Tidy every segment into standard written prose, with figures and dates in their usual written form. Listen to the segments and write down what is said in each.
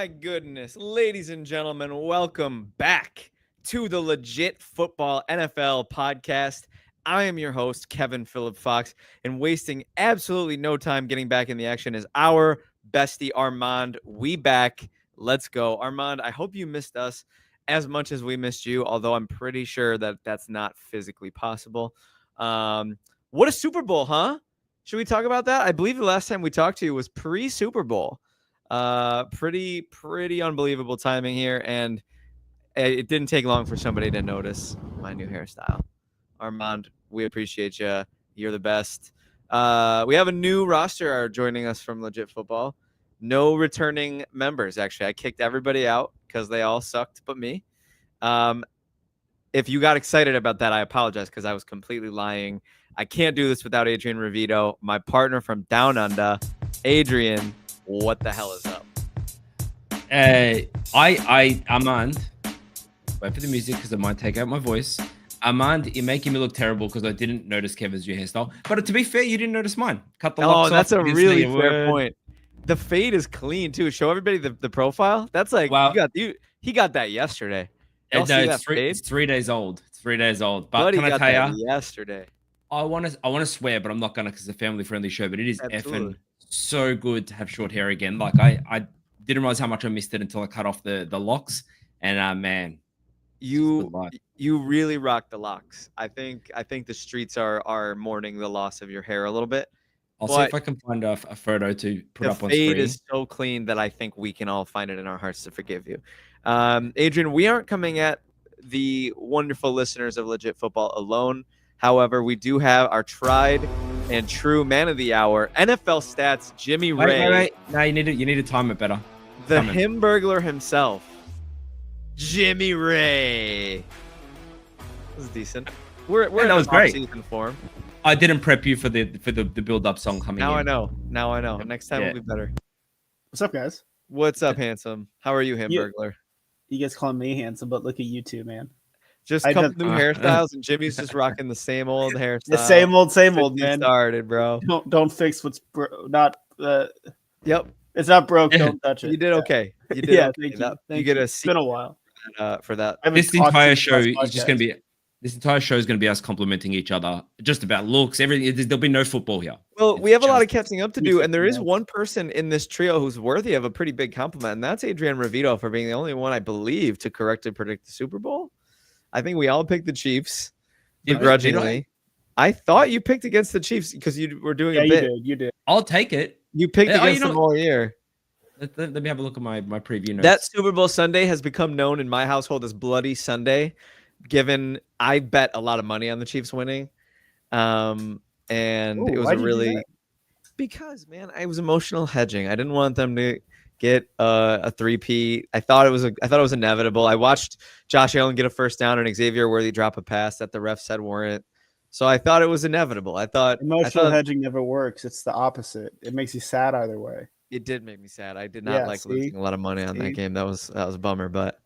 my goodness. Ladies and gentlemen, welcome back to the Legit Football NFL podcast. I am your host, Kevin Phillip Fox, and wasting absolutely no time getting back in the action is our bestie, Armand. We back. Let's go. Armand, I hope you missed us as much as we missed you, although I'm pretty sure that that's not physically possible. What a Super Bowl, huh? Should we talk about that? I believe the last time we talked to you was pre-Super Bowl. Pretty unbelievable timing here, and it didn't take long for somebody to notice my new hairstyle. Armand, we appreciate you. You're the best. We have a new roster joining us from Legit Football. No returning members, actually. I kicked everybody out because they all sucked but me. If you got excited about that, I apologize because I was completely lying. I can't do this without Adrian Revito, my partner from Down Under. Adrian, what the hell is up? Armand, wait for the music because it might take out my voice. Armand, you're making me look terrible because I didn't notice Kevin's new hairstyle. But to be fair, you didn't notice mine. Cut the locks off. Oh, that's a really fair point. The fade is clean too. Show everybody the profile. That's like, wow. He got that yesterday. It's 3 days old. It's 3 days old. But Buddy can I tell you? Yesterday. I want to swear, but I'm not gonna because it's a family friendly show. But it is effing so good to have short hair again. Like I didn't realize how much I missed it until I cut off the locks. And man, you really rock the locks. I think the streets are mourning the loss of your hair a little bit. I'll see if I can find a photo to put up on screen. The fade is so clean that I think we can all find it in our hearts to forgive you. Adrian, we aren't coming at the wonderful listeners of Legit Football alone. However, we do have our tried and true man of the hour, NFL stats, Jimmy Ray. Wait. No, you need to time it better. The Himburglar himself, Jimmy Ray. That was decent. We're in off-season form. I didn't prep you for the build-up song coming in. Now I know. Next time will be better. What's up, guys? What's up, handsome? How are you, Himburglar? You guys call me handsome, but look at you two, man. Just a couple new hairstyles, and Jimmy's just rocking the same old hairstyle. The same old, man. Started, bro. Don't fix what's not. Yep. It's not broke. Don't touch it. You did okay. You did. Yeah, okay. thank you. You get a. It's been a while. For that. This entire show is just going to be. This entire show is going to be us complimenting each other, just about looks, everything. There'll be no football here. Well, we have a lot of catching up to do, and there is one person in this trio who's worthy of a pretty big compliment, and that's Adrian Revito for being the only one, I believe, to correctly predict the Super Bowl. I think we all picked the Chiefs, begrudgingly. I thought you picked against the Chiefs because you were doing a bit. You did. I'll take it. You picked against them all year. Let me have a look at my preview notes. That Super Bowl Sunday has become known in my household as Bloody Sunday, given I bet a lot of money on the Chiefs winning. And it was because, man, I was emotional hedging. I didn't want them to get a 3-peat. I thought it was inevitable. I watched Josh Allen get a first down and Xavier Worthy drop a pass that the ref said weren't. So I thought it was inevitable. Emotional hedging never works. It's the opposite. It makes you sad either way. It did make me sad. I did not losing a lot of money on that game. That was a bummer, but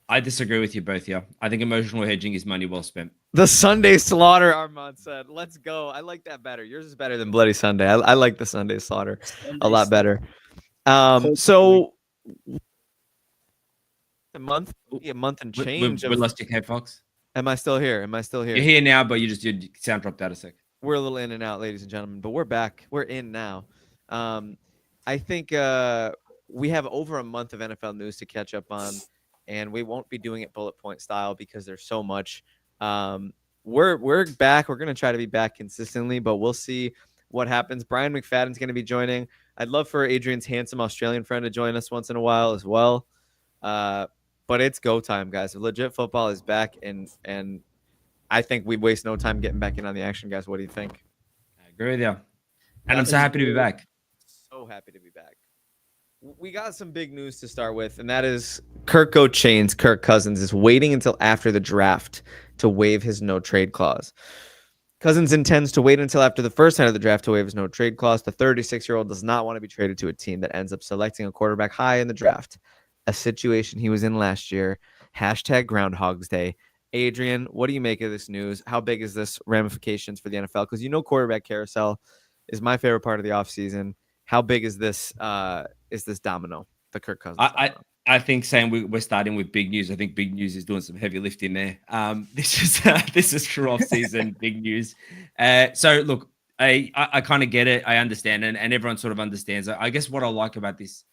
I disagree with you both here. I think emotional hedging is money well spent. The Sunday slaughter, Armand said. Let's go. I like that better. Yours is better than Bloody Sunday. I like the Sunday slaughter a lot better. So a month and change. We lost your K Fox. Am I still here? You're here now, but your sound dropped out a sec. We're a little in and out, ladies and gentlemen, but we're back. We're in now. I think we have over a month of NFL news to catch up on, and we won't be doing it bullet point style because there's so much. We're back. We're gonna try to be back consistently, but we'll see what happens. Brian McFadden's gonna be joining. I'd love for Adrian's handsome Australian friend to join us once in a while as well. But it's go time, guys. Legit Football is back, and I think we waste no time getting back in on the action, guys. What do you think? I agree with you. And I'm so happy to be back. So happy to be back. We got some big news to start with, and that is Kirk Cousins is waiting until after the draft to waive his no trade clause. Cousins intends to wait until after the first night of the draft to waive his no trade clause. The 36-year-old does not want to be traded to a team that ends up selecting a quarterback high in the draft, a situation he was in last year. Hashtag Groundhog's Day. Adrian, what do you make of this news? How big is this ramifications for the NFL? Because quarterback carousel is my favorite part of the offseason. How big is this domino? the Kirk Cousins. I think saying we're starting with big news. I think big news is doing some heavy lifting there. This is true off-season big news. So look, I kind of get it. I understand, and everyone sort of understands. I guess what I like about this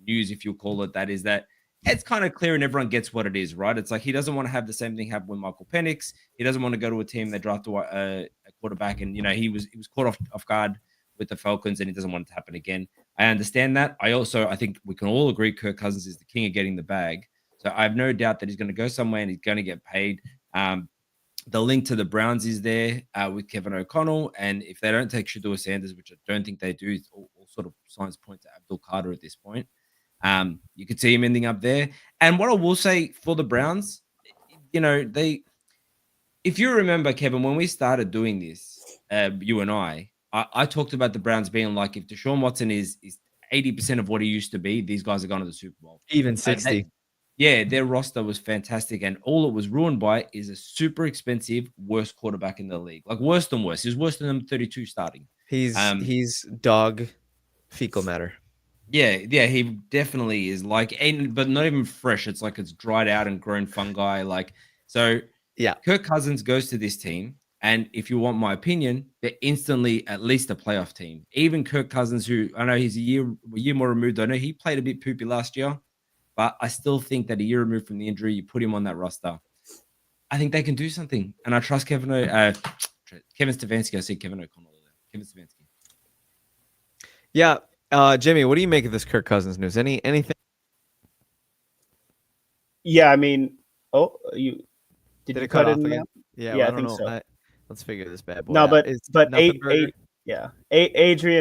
news, if you call it that, is that it's kind of clear and everyone gets what it is, right? It's like he doesn't want to have the same thing happen with Michael Penix. He doesn't want to go to a team that drafted a quarterback, and he was caught off guard with the Falcons, and he doesn't want it to happen again. I understand that. I think we can all agree Kirk Cousins is the king of getting the bag. So I have no doubt that he's going to go somewhere and he's going to get paid. The link to the Browns is there with Kevin O'Connell, and if they don't take Shedeur Sanders, which I don't think they do, all sort of signs point to Abdul Carter at this point. You could see him ending up there. And what I will say for the Browns, if you remember, Kevin, when we started doing this, you and I talked about the Browns being like, if Deshaun Watson is 80% of what he used to be, these guys are going to the Super Bowl. Even 60. Their roster was fantastic. And all it was ruined by is a super expensive, worst quarterback in the league. Like worse than worse. He's worse than them 32 starting. He's dog fecal matter. Yeah, he definitely is but not even fresh. It's like it's dried out and grown fungi. Yeah. Kirk Cousins goes to this team, and if you want my opinion, they're instantly at least a playoff team. Even Kirk Cousins, who I know he's a year more removed. I know he played a bit poopy last year, but I still think that a year removed from the injury, you put him on that roster. I think they can do something, and I trust Kevin Stefanski. I see Kevin O'Connell there. Kevin Stefanski. Yeah. Jimmy, what do you make of this Kirk Cousins news? Anything? Yeah, I mean, did you cut it again? Yeah, I think so. Let's figure this bad boy. No, out. but Adrian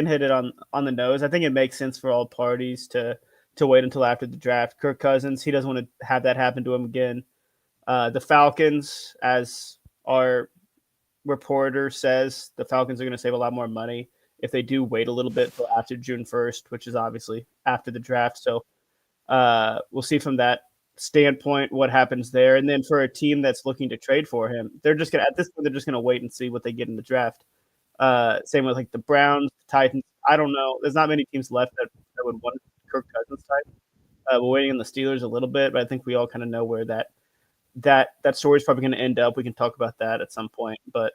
hit it on the nose. I think it makes sense for all parties to wait until after the draft. Kirk Cousins, he doesn't want to have that happen to him again. The Falcons, as our reporter says, the Falcons are going to save a lot more money if they do wait a little bit till after June 1st, which is obviously after the draft. So we'll see from that standpoint what happens there. And then for a team that's looking to trade for him, they're just going to wait and see what they get in the draft. Same with like the Browns, the Titans. I don't know. There's not many teams left that would want Kirk Cousins type. We're waiting on the Steelers a little bit, but I think we all kind of know where that story is probably going to end up. We can talk about that at some point, but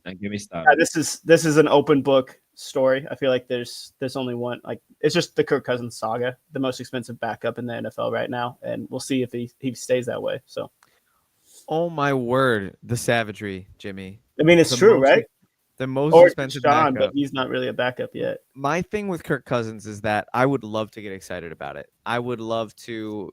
don't get me started. This is an open book story. I feel like there's only one. Like it's just the Kirk Cousins saga, the most expensive backup in the NFL right now, and we'll see if he stays that way. So, oh my word, the savagery, Jimmy. I mean, it's true, right? The most expensive backup, but he's not really a backup yet. My thing with Kirk Cousins is that I would love to get excited about it. I would love to,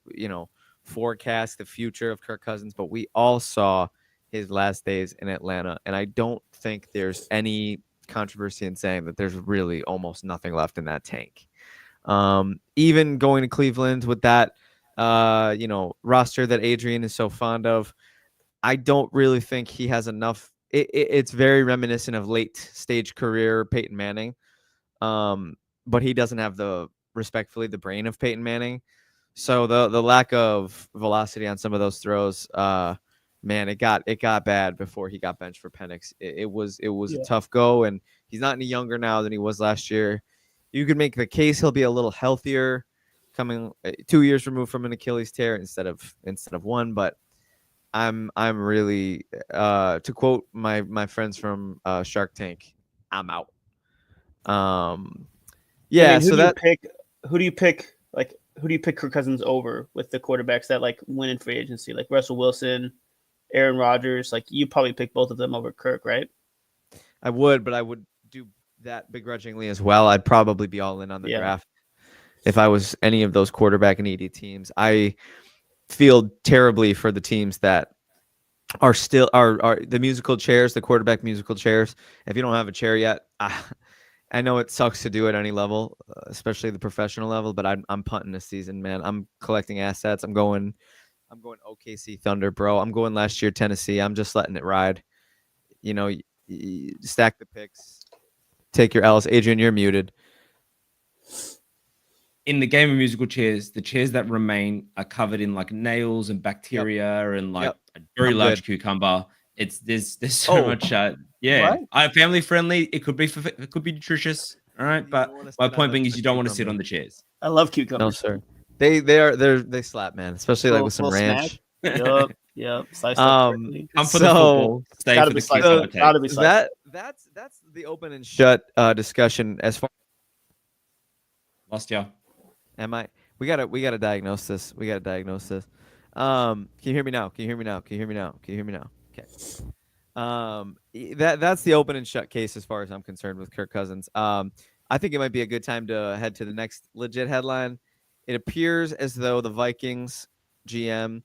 forecast the future of Kirk Cousins, but we all saw his last days in Atlanta, and I don't think there's any controversy in saying that there's really almost nothing left in that tank. Even going to Cleveland with that, roster that Adrian is so fond of, I don't really think he has enough. It's very reminiscent of late stage career Peyton Manning, but he doesn't have the brain of Peyton Manning. So the lack of velocity on some of those throws, man, it got bad before he got benched for Penix. It was a tough go, and he's not any younger now than he was last year. You could make the case he'll be a little healthier, coming 2 years removed from an Achilles tear instead of one. But I'm really to quote my friends from Shark Tank, I'm out. Yeah. So who do you pick? Like, who do you pick Kirk Cousins over with the quarterbacks that like win in free agency, like Russell Wilson, Aaron Rodgers? Like you probably pick both of them over Kirk, right? I would, but I would do that begrudgingly as well. I'd probably be all in on the draft if I was any of those quarterback needy teams. I feel terribly for the teams that are still are the musical chairs, the quarterback musical chairs. If you don't have a chair yet, I know it sucks to do at any level, especially the professional level, but I'm punting this season, man. I'm collecting assets. I'm going OKC Thunder, bro. I'm going last year Tennessee. I'm just letting it ride. Stack the picks, take your L's. Adrian, you're muted. In the game of musical chairs, the chairs that remain are covered in like nails and bacteria and like a very large cucumber. There's so much. Family friendly. It could be nutritious. All right, but my point being is you don't want to sit on the chairs. I love cucumbers. No, sir. They slap, man, especially like with some Little snack. ranch. Yep. Sliced up turkey. Come for the So football, stay Gotta for be the sliced cucumber up. tape. Gotta be sliced up. that's the open and shut discussion as far. Lost ya. Am I? We gotta diagnose this. We gotta diagnose this. Can you hear me now? Can you hear me now? Can you hear me now? Can you hear me now? Okay. That's the open and shut case as far as I'm concerned with Kirk Cousins. I think it might be a good time to head to the next legit headline. It appears as though the Vikings GM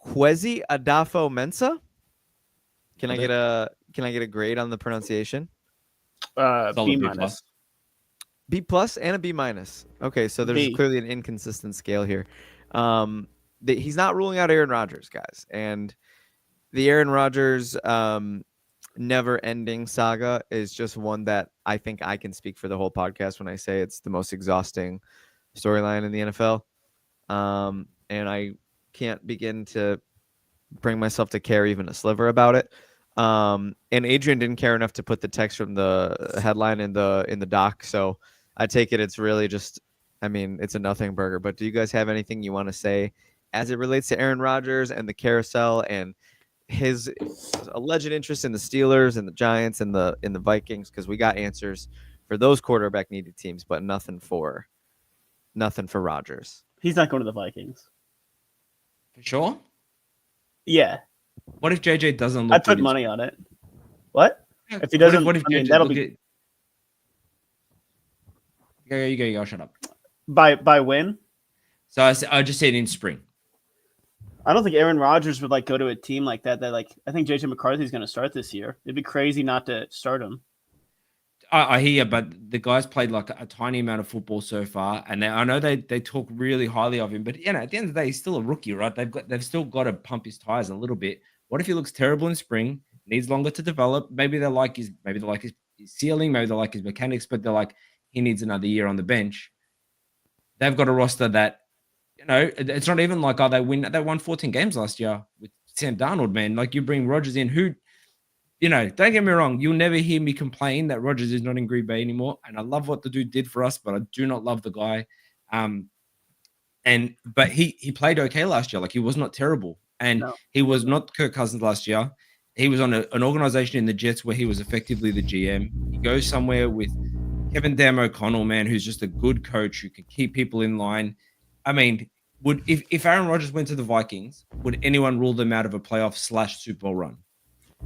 Kwesi Adafo-Mensah. Can I get a grade on the pronunciation? Solid B B+. minus. B plus and a B minus. Okay, so there's B. clearly an inconsistent scale here. He's not ruling out Aaron Rodgers, guys, and the Aaron Rodgers never-ending saga is just one that I think I can speak for the whole podcast when I say it's the most exhausting storyline in the NFL. And I can't begin to bring myself to care even a sliver about it. And Adrian didn't care enough to put the text from the headline in the doc, so I take it it's really just, I mean, it's a nothing burger. But do you guys have anything you want to say as it relates to Aaron Rodgers and the carousel and his alleged interest in the Steelers and the Giants and the Vikings? Because we got answers for those quarterback needed teams, but nothing for Rodgers. He's not going to the Vikings. For sure. Yeah, What if JJ doesn't look I'd put good in money on it. What? spring? If he doesn't, What if I mean, JJ that'll look be at... You go. Shut up. by when? So I just said in spring. I don't think Aaron Rodgers would like go to a team like that. I think JJ McCarthy's going to start this year. It'd be crazy not to start him. I hear you, but the guy's played like a tiny amount of football so far, and I know they talk really highly of him. But at the end of the day, he's still a rookie, right? They've still got to pump his tires a little bit. What if he looks terrible in spring? Needs longer to develop. Maybe they like his ceiling. Maybe they like his mechanics, but they're like he needs another year on the bench. They've got a roster that it's not even like they won 14 games last year with Sam Darnold, man. Like you bring Rodgers in, who. Don't get me wrong. You'll never hear me complain that Rodgers is not in Green Bay anymore. And I love what the dude did for us, but I do not love the guy. But he played okay last year. Like he was not terrible. And he was not Kirk Cousins last year. He was on an organization in the Jets where he was effectively the GM. He goes somewhere with Kevin Dan O'Connell, man, who's just a good coach who can keep people in line. I mean, if Aaron Rodgers went to the Vikings, would anyone rule them out of a playoff / Super Bowl run?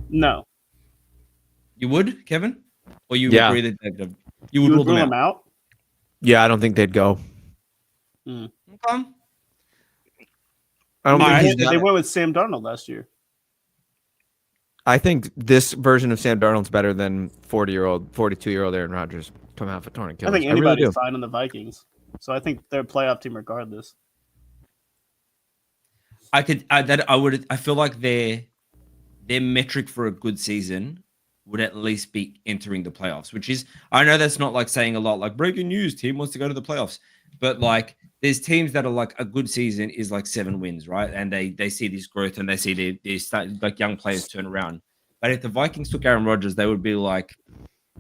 No. You would, Kevin? Or you Yeah. agree that you would rule them out? Yeah, I don't think they'd go. Okay. I don't All think right. he's They went with Sam Darnold last year. I think this version of Sam Darnold's better than 42-year-old Aaron Rodgers coming off a torn Achilles. I think really anybody's do. fine on the Vikings. So I think they're a playoff team regardless. I feel like their metric for a good season would at least be entering the playoffs, which is, I know that's not like saying a lot, like breaking news, team wants to go to the playoffs, but like there's teams that are like a good season is like 7 wins, right? And they see this growth and they see they start like young players turn around. But if the Vikings took Aaron Rodgers, they would be like,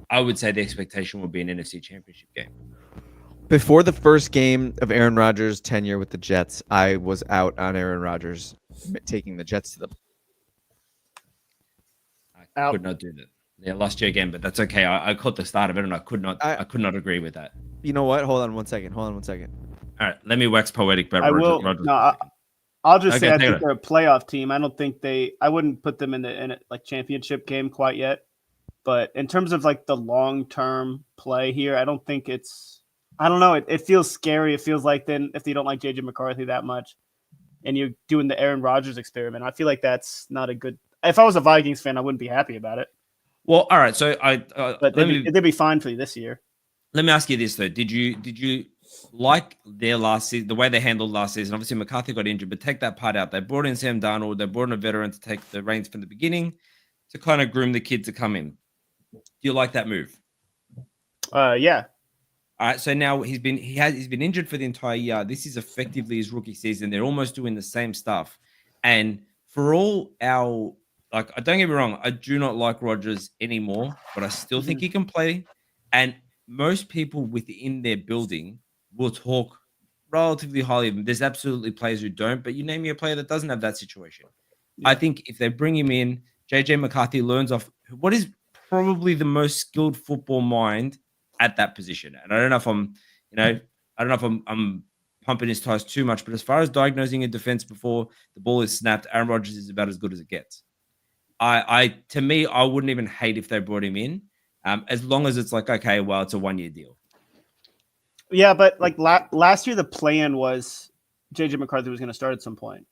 I would say the expectation would be an NFC Championship game. Before the first game of Aaron Rodgers' tenure with the Jets, I was out on Aaron Rodgers taking the Jets to the. I could not do that. Yeah, lost you again, but that's okay. I caught the start of it, and I could not agree with that. You know what? Hold on one second. All right, let me wax poetic, but I will. Rodgers. No, I'll just say I take think it. they're a playoff team. I don't think I wouldn't put them in a like championship game quite yet. But in terms of like the long-term play here, I don't think it's. I don't know. It feels scary. It feels like then if you don't like JJ McCarthy that much, and you're doing the Aaron Rodgers experiment, I feel like that's not a good. If I was a Vikings fan, I wouldn't be happy about it. Well, all right. So But they'd be fine for you this year. Let me ask you this though: Did you like their last season, the way they handled last season? Obviously, McCarthy got injured, but take that part out. They brought in Sam Darnold. They brought in a veteran to take the reins from the beginning, to kind of groom the kid to come in. Do you like that move? Yeah. All right. So now he's been injured for the entire year. This is effectively his rookie season. They're almost doing the same stuff, and for all our don't get me wrong, I do not like Rodgers anymore, but I still think he can play. And most people within their building will talk relatively highly of him. There's absolutely players who don't, but you name me a player that doesn't have that situation. Yeah. I think if they bring him in, JJ McCarthy learns off what is probably the most skilled football mind at that position. And I don't know if I'm pumping his tires too much, but as far as diagnosing a defense before the ball is snapped, Aaron Rodgers is about as good as it gets. To me, I wouldn't even hate if they brought him in, as long as it's like, okay, well, it's a 1-year deal. Yeah, but like last year, the plan was JJ McCarthy was going to start at some point.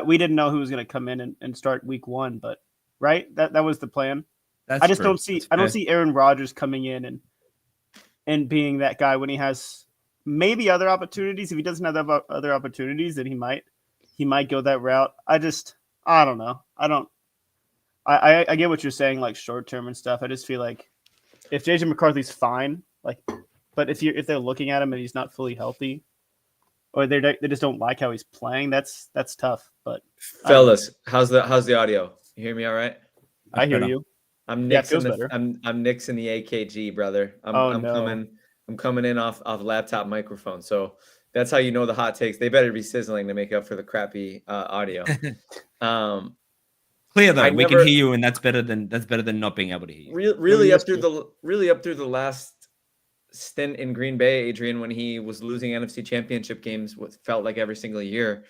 We didn't know who was going to come in and start week 1, but right, that was the plan. That's I just true. don't see Aaron Rodgers coming in and being that guy when he has maybe other opportunities. If he doesn't have other opportunities, then he might go that route. I don't know. I get what you're saying, like short term and stuff. I just feel like if JJ McCarthy's fine, like, but if they're looking at him and he's not fully healthy, or they just don't like how he's playing, that's tough. But fellas, how's the audio? You hear me all right? I hear you. I'm Yeah, it nixing feels better. I'm nixing the AKG, brother. I'm coming in off laptop microphone. So that's how you know the hot takes. They better be sizzling to make up for the crappy audio. Clear though, we can hear you, and that's better than not being able to hear you. Really up through the last stint in Green Bay, Adrian, when he was losing NFC Championship games, what felt like every single year.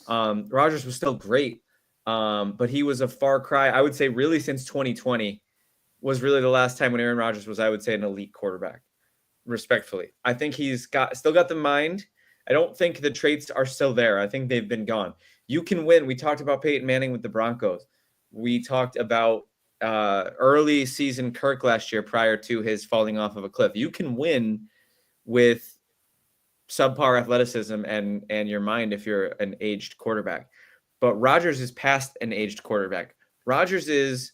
Rodgers was still great, but he was a far cry. I would say really since 2020 was really the last time when Aaron Rodgers was, I would say, an elite quarterback. Respectfully, I think he's still got the mind. I don't think the traits are still there. I think they've been gone. You can win. We talked about Peyton Manning with the Broncos. We talked about early season Kirk last year prior to his falling off of a cliff. You can win with subpar athleticism and your mind if you're an aged quarterback. But Rodgers is past an aged quarterback. Rodgers is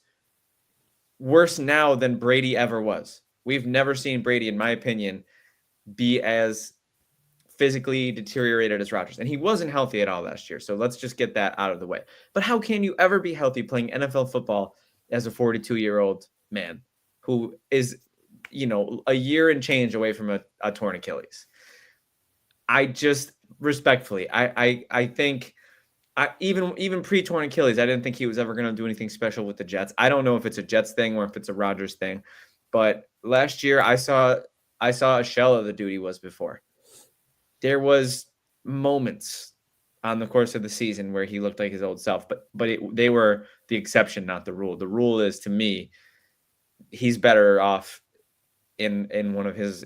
worse now than Brady ever was. We've never seen Brady, in my opinion, be as physically deteriorated as Rodgers. And he wasn't healthy at all last year. So let's just get that out of the way. But how can you ever be healthy playing NFL football as a 42-year-old man who is, a year and change away from a torn Achilles? I just respectfully, I think even pre-torn Achilles, I didn't think he was ever going to do anything special with the Jets. I don't know if it's a Jets thing or if it's a Rodgers thing, but last year I saw a shell of the dude he was before. There was moments on the course of the season where he looked like his old self, but they were the exception, not the rule. The rule is, to me, he's better off in one of his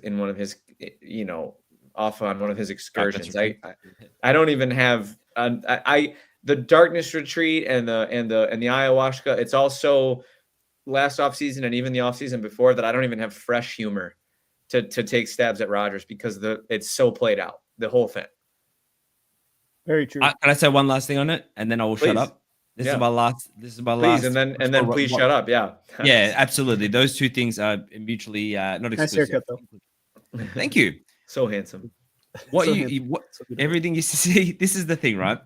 off on one of his excursions. I don't even have the darkness retreat and the ayahuasca. It's also last offseason and even the offseason before that. I don't even have fresh humor to take stabs at Rodgers because it's so played out, the whole thing. Very true. Can I say one last thing on it, and then I will shut up? This is my last. Please, and then please shut up. Yeah. Yeah, absolutely. Those two things are mutually not exclusive. Nice haircut, though. Thank you. So handsome. Everything you see. This is the thing, right?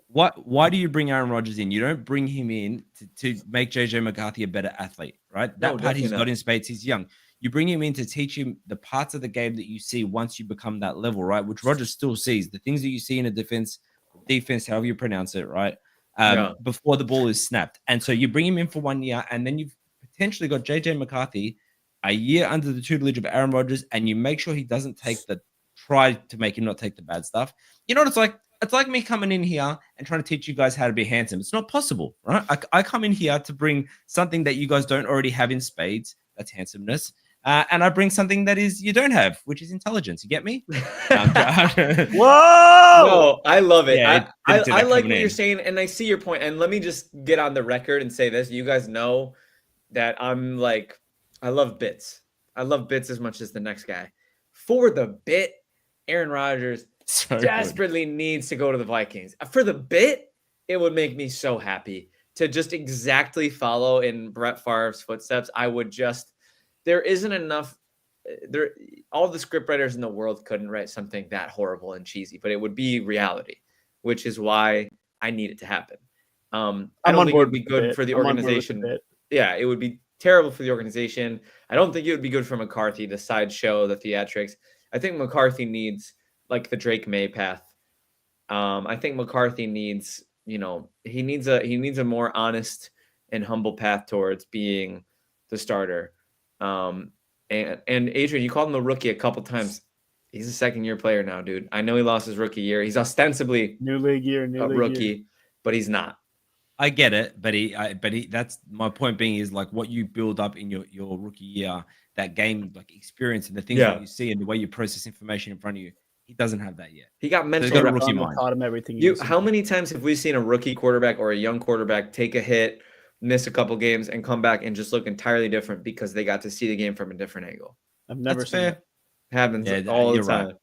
Why do you bring Aaron Rodgers in? You don't bring him in to make JJ McCarthy a better athlete, right? That part he's got in spades. He's young. You bring him in to teach him the parts of the game that you see once you become that level, right? Which Rodgers still sees. The things that you see in a defense, however you pronounce it, right? Before the ball is snapped. And so you bring him in for 1 year, and then you've potentially got JJ McCarthy a year under the tutelage of Aaron Rodgers, and you make sure he doesn't try to make him not take the bad stuff. You know what it's like? It's like me coming in here and trying to teach you guys how to be handsome. It's not possible, right? I come in here to bring something that you guys don't already have in spades. That's handsomeness. And I bring something that you don't have, which is intelligence. You get me? Whoa! No, I love it. Yeah, I like what you're saying, and I see your point. And let me just get on the record and say this. You guys know that I love bits. I love bits as much as the next guy. For the bit, Aaron Rodgers desperately needs to go to the Vikings. For the bit, it would make me so happy to just exactly follow in Brett Favre's footsteps. There isn't enough. All the scriptwriters in the world couldn't write something that horrible and cheesy, but it would be reality, which is why I need it to happen. I don't think it would be good for the organization. Yeah, it would be terrible for the organization. I don't think it would be good for McCarthy, the sideshow, the theatrics. I think McCarthy needs like the Drake May path. I think McCarthy needs, he needs a more honest and humble path towards being the starter. And Adrian, you called him the rookie a couple times. He's a second-year player now, dude. I know he lost his rookie year. He's ostensibly new league year, a rookie, but he's not. I get it, but that's my point being is like what you build up in your rookie year, that game like experience and the things that you see and the way you process information in front of you. He doesn't have that yet. He got mental. So rookie mind. Taught him everything. How many times have we seen a rookie quarterback or a young quarterback take a hit, miss a couple games, and come back and just look entirely different because they got to see the game from a different angle? I've never seen it. Happens all the time.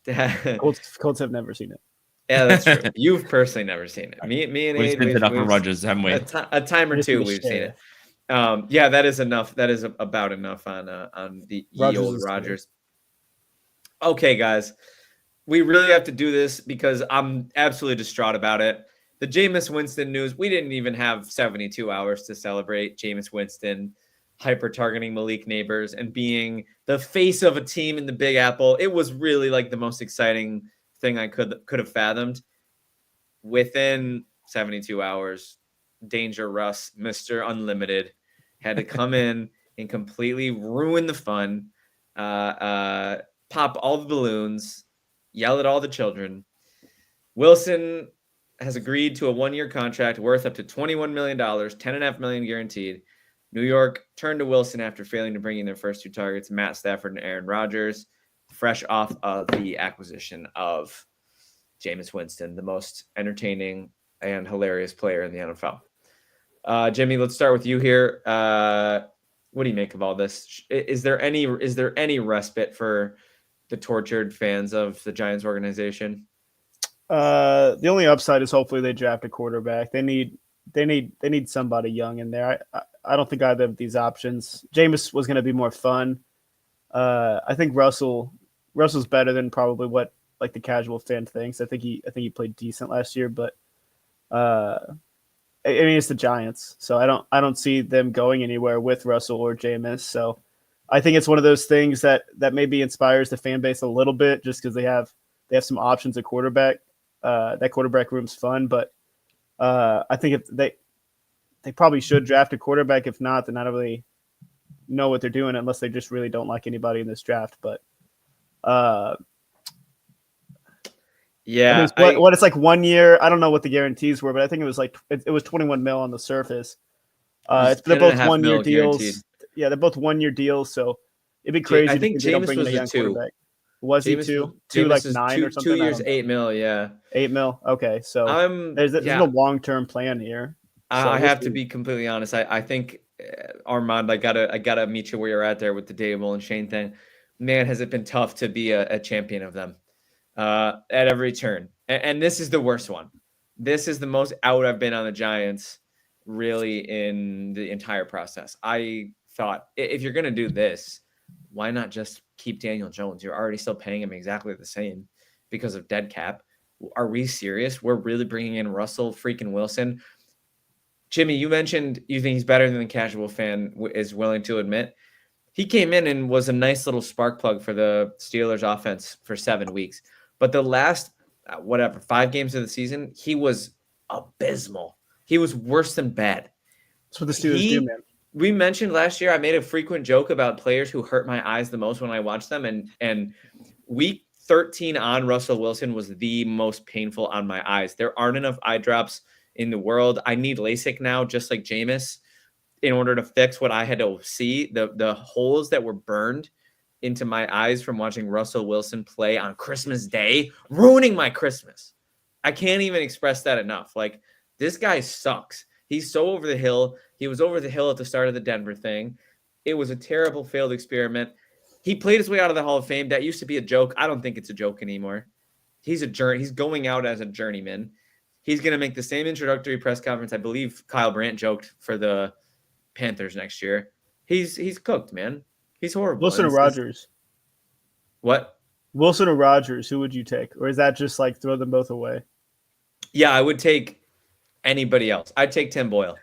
Right. Colts have never seen it. Yeah, that's true. You've personally never seen it. Me and we've Aid, spent it up on Rodgers, haven't we? A time or two we've seen it. Yeah, that is enough. That is about enough on the old Rodgers. Okay, guys. We really have to do this because I'm absolutely distraught about it. The Jameis Winston news, we didn't even have 72 hours to celebrate Jameis Winston hyper-targeting Malik Neighbors and being the face of a team in the Big Apple. It was really like the most exciting thing I could have fathomed. Within 72 hours, Danger Russ, Mr. Unlimited, had to come in and completely ruin the fun, pop all the balloons, yell at all the children. Wilson has agreed to a 1-year contract worth up to $21 million, $10.5 million guaranteed. New York turned to Wilson after failing to bring in their first two targets, Matt Stafford and Aaron Rodgers, fresh off of the acquisition of Jameis Winston, the most entertaining and hilarious player in the NFL. Jimmy, let's start with you here. What do you make of all this? Is there any respite for the tortured fans of the Giants organization? The only upside is hopefully they draft a quarterback. They need somebody young in there. I don't think either of these options. Jameis was going to be more fun. I think Russell's better than probably what like the casual fan thinks. I think he played decent last year, but I mean it's the Giants, so I don't see them going anywhere with Russell or Jameis. So I think it's one of those things that maybe inspires the fan base a little bit, just because they have some options at quarterback. That quarterback room's fun, but I think if they probably should draft a quarterback. If not, then I don't really know what they're doing unless they just really don't like anybody in this draft. But yeah, what it's like 1 year. I don't know what the guarantees were, but I think it was like it was 21 mil on the surface. They're both 1 year deals. Guaranteed. Yeah, they're both 1 year deals, so it'd be crazy. I think Jameis was a 2. Was he two? Two like 9 or something? 2 years, $8 million. Yeah, $8 million. Okay, so there's a long term plan here. So I have to be completely honest. I think Armand, I gotta meet you where you're at there with the Dable and Shane thing. Man, has it been tough to be a champion of them at every turn. And this is the worst one. This is the most out I've been on the Giants really in the entire process. I thought if you're gonna do this, why not just keep Daniel Jones? You're already still paying him exactly the same because of dead cap. Are we serious? We're really bringing in Russell freaking Wilson. Jimmy, you mentioned you think he's better than the casual fan is willing to admit. He came in and was a nice little spark plug for the Steelers offense for 7 weeks. But the last, 5 games of the season, he was abysmal. He was worse than bad. That's what the Steelers do, man. We mentioned last year, I made a frequent joke about players who hurt my eyes the most when I watch them. And week 13 on Russell Wilson was the most painful on my eyes. There aren't enough eye drops in the world. I need LASIK now, just like Jameis, in order to fix what I had to see, the holes that were burned into my eyes from watching Russell Wilson play on Christmas Day, ruining my Christmas. I can't even express that enough. Like, this guy sucks. He's so over the hill. He was over the hill at the start of the Denver thing. It was a terrible failed experiment. He played his way out of the Hall of Fame. That used to be a joke. I don't think it's a joke anymore. He's going out as a journeyman. He's going to make the same introductory press conference. I believe Kyle Brandt joked for the Panthers next year. He's cooked, man. He's horrible. Wilson or Rodgers? What? Wilson or Rodgers? Who would you take? Or is that just like throw them both away? Yeah, I would take anybody else. I'd take Tim Boyle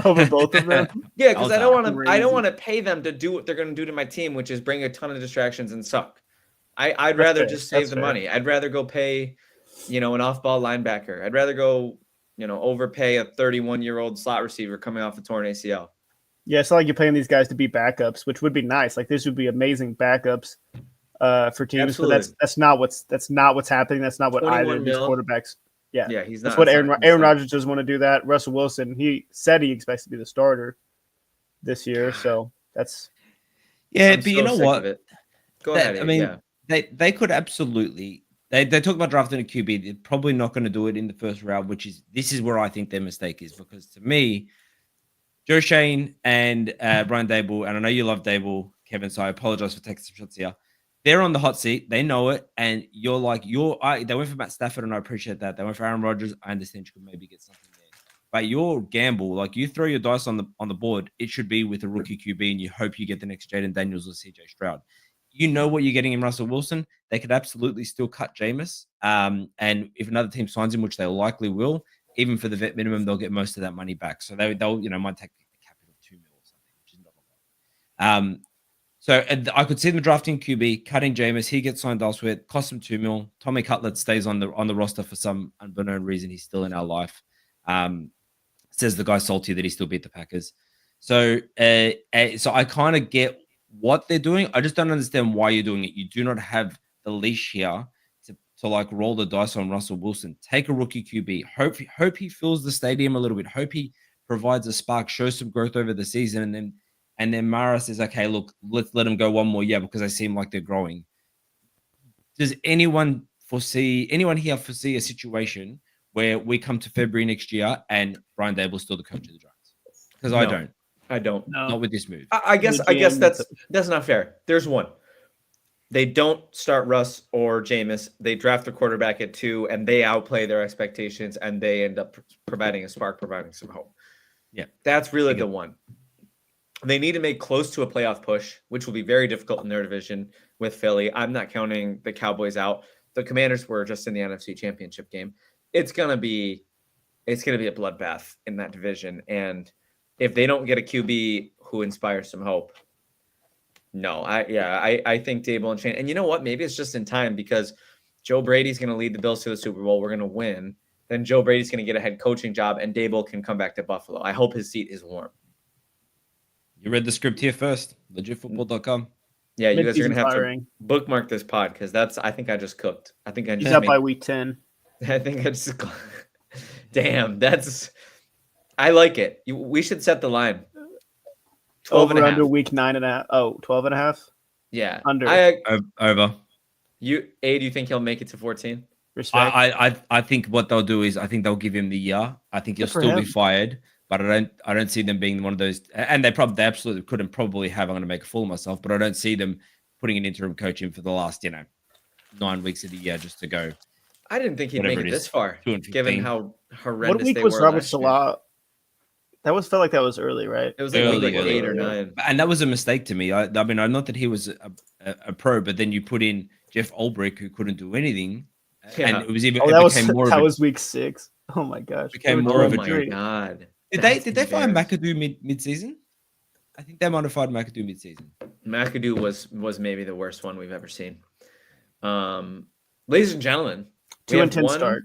over both of them. Yeah, because I don't want to pay them to do what they're going to do to my team, which is bring a ton of distractions and suck. I'd That's rather fair. just save That's the fair. money. I'd rather go pay, an off-ball linebacker. I'd rather go, overpay a 31-year-old slot receiver coming off a torn ACL. Yeah, it's not like you're paying these guys to be backups, which would be nice. Like this would be amazing backups for teams. Absolutely. But that's not what's happening. That's not what 21 either of these mil. quarterbacks. Yeah, Yeah, he's that's not. what it's Aaron not- Aaron it's not- Rodgers doesn't want to do that. Russell Wilson, he said he expects to be the starter this year, so that's Yeah, I'm but you so know sick what? of it. Go That- ahead. I mean, yeah. they could absolutely. They talk about drafting a QB. They're probably not going to do it in the first round, this is where I think their mistake is, because to me, Joe Shane and Brian Dable, and I know you love Dable, Kevin, so I apologize for taking some shots here. They're on the hot seat. They know it. And you're like, they went for Matt Stafford, and I appreciate that. They went for Aaron Rodgers. I understand you could maybe get something there. But your gamble, like you throw your dice on the board, it should be with a rookie QB, and you hope you get the next Jaden Daniels or CJ Stroud. You know what you're getting in Russell Wilson. They could absolutely still cut Jameis. And if another team signs him, which they likely will, even for the vet minimum, they'll get most of that money back. So they'll might take a capital of $2 million or something, which is not a lot. So I could see them drafting QB, cutting Jameis. He gets signed elsewhere, cost them $2 million. Tommy Cutlet stays on the roster for some unbeknown reason. He's still in our life. Says the guy salty that he still beat the Packers. So I kind of get what they're doing. I just don't understand why you're doing it. You do not have the leash here to like roll the dice on Russell Wilson. Take a rookie QB. Hope he fills the stadium a little bit. Hope he provides a spark, shows some growth over the season, and then Mara says, okay, look, let's let him go one more year because they seem like they're growing. Does anyone here foresee a situation where we come to February next year and Brian Dable's still the coach of the Giants? Because I No. don't. I don't. no. Not with this move. I guess The GM that's not fair. There's one. They don't start Russ or Jameis. They draft a quarterback at 2, and they outplay their expectations, and they end up providing a spark, providing some hope. Yeah. That's really the one. They need to make close to a playoff push, which will be very difficult in their division with Philly. I'm not counting the Cowboys out. The Commanders were just in the NFC Championship game. It's gonna be a bloodbath in that division. And if they don't get a QB who inspires some hope, no, I think Dable and Shane. And you know what? Maybe it's just in time because Joe Brady's going to lead the Bills to the Super Bowl. We're going to win. Then Joe Brady's going to get a head coaching job, and Dable can come back to Buffalo. I hope his seat is warm. You read the script here first. Legitfootball.com. Yeah, you guys are Midseason going to have firing. to bookmark this pod because I think I just cooked. I think I He's just up by week 10. I think I just damn, I like it. We should set the line. 12 and a Over half. under week 9.5. Oh, 12 and a half. Yeah. Under. Over. Do you think he'll make it to 14? Respect. I think what they'll do is I think they'll give him the year. I think he'll Good for still be him. fired, but I don't see them being one of those. And they absolutely couldn't probably have. I'm going to make a fool of myself, but I don't see them putting an interim coach in for the last 9 weeks of the year just to go. I didn't think he'd Whatever make it it is, this far, 2-15. given how horrendous What week they was were Robert last year. Salah? Felt like that was early, right? It was like, Early, week 8 or early. 9. And that was a mistake to me. I mean, I not that he was a pro, but then you put in Jeff Ulbrich, who couldn't do anything, Yeah. and it was even. Oh, it that became more that of a, was week 6. Oh my gosh. Became They were more of a 2 and my 3. god. Did That's they fire embarrassing. McAdoo mid-season? I think they might have fired McAdoo mid-season. McAdoo was maybe the worst one we've ever seen. Ladies and gentlemen, 2 and 10 start.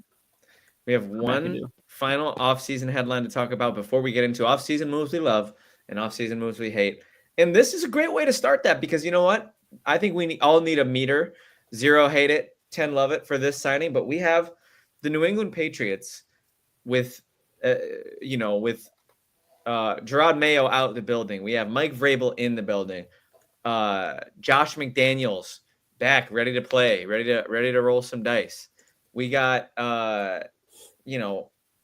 We have one McAdoo. final offseason headline to talk about before we get into offseason moves we love and offseason moves we hate. And this is a great way to start that because you know what? I think we all need a meter. 0 hate it, 10 love it for this signing. But we have the New England Patriots with Gerard Mayo out of the building. We have Mike Vrabel in the building. Josh McDaniels back, ready to play, ready to roll some dice. We got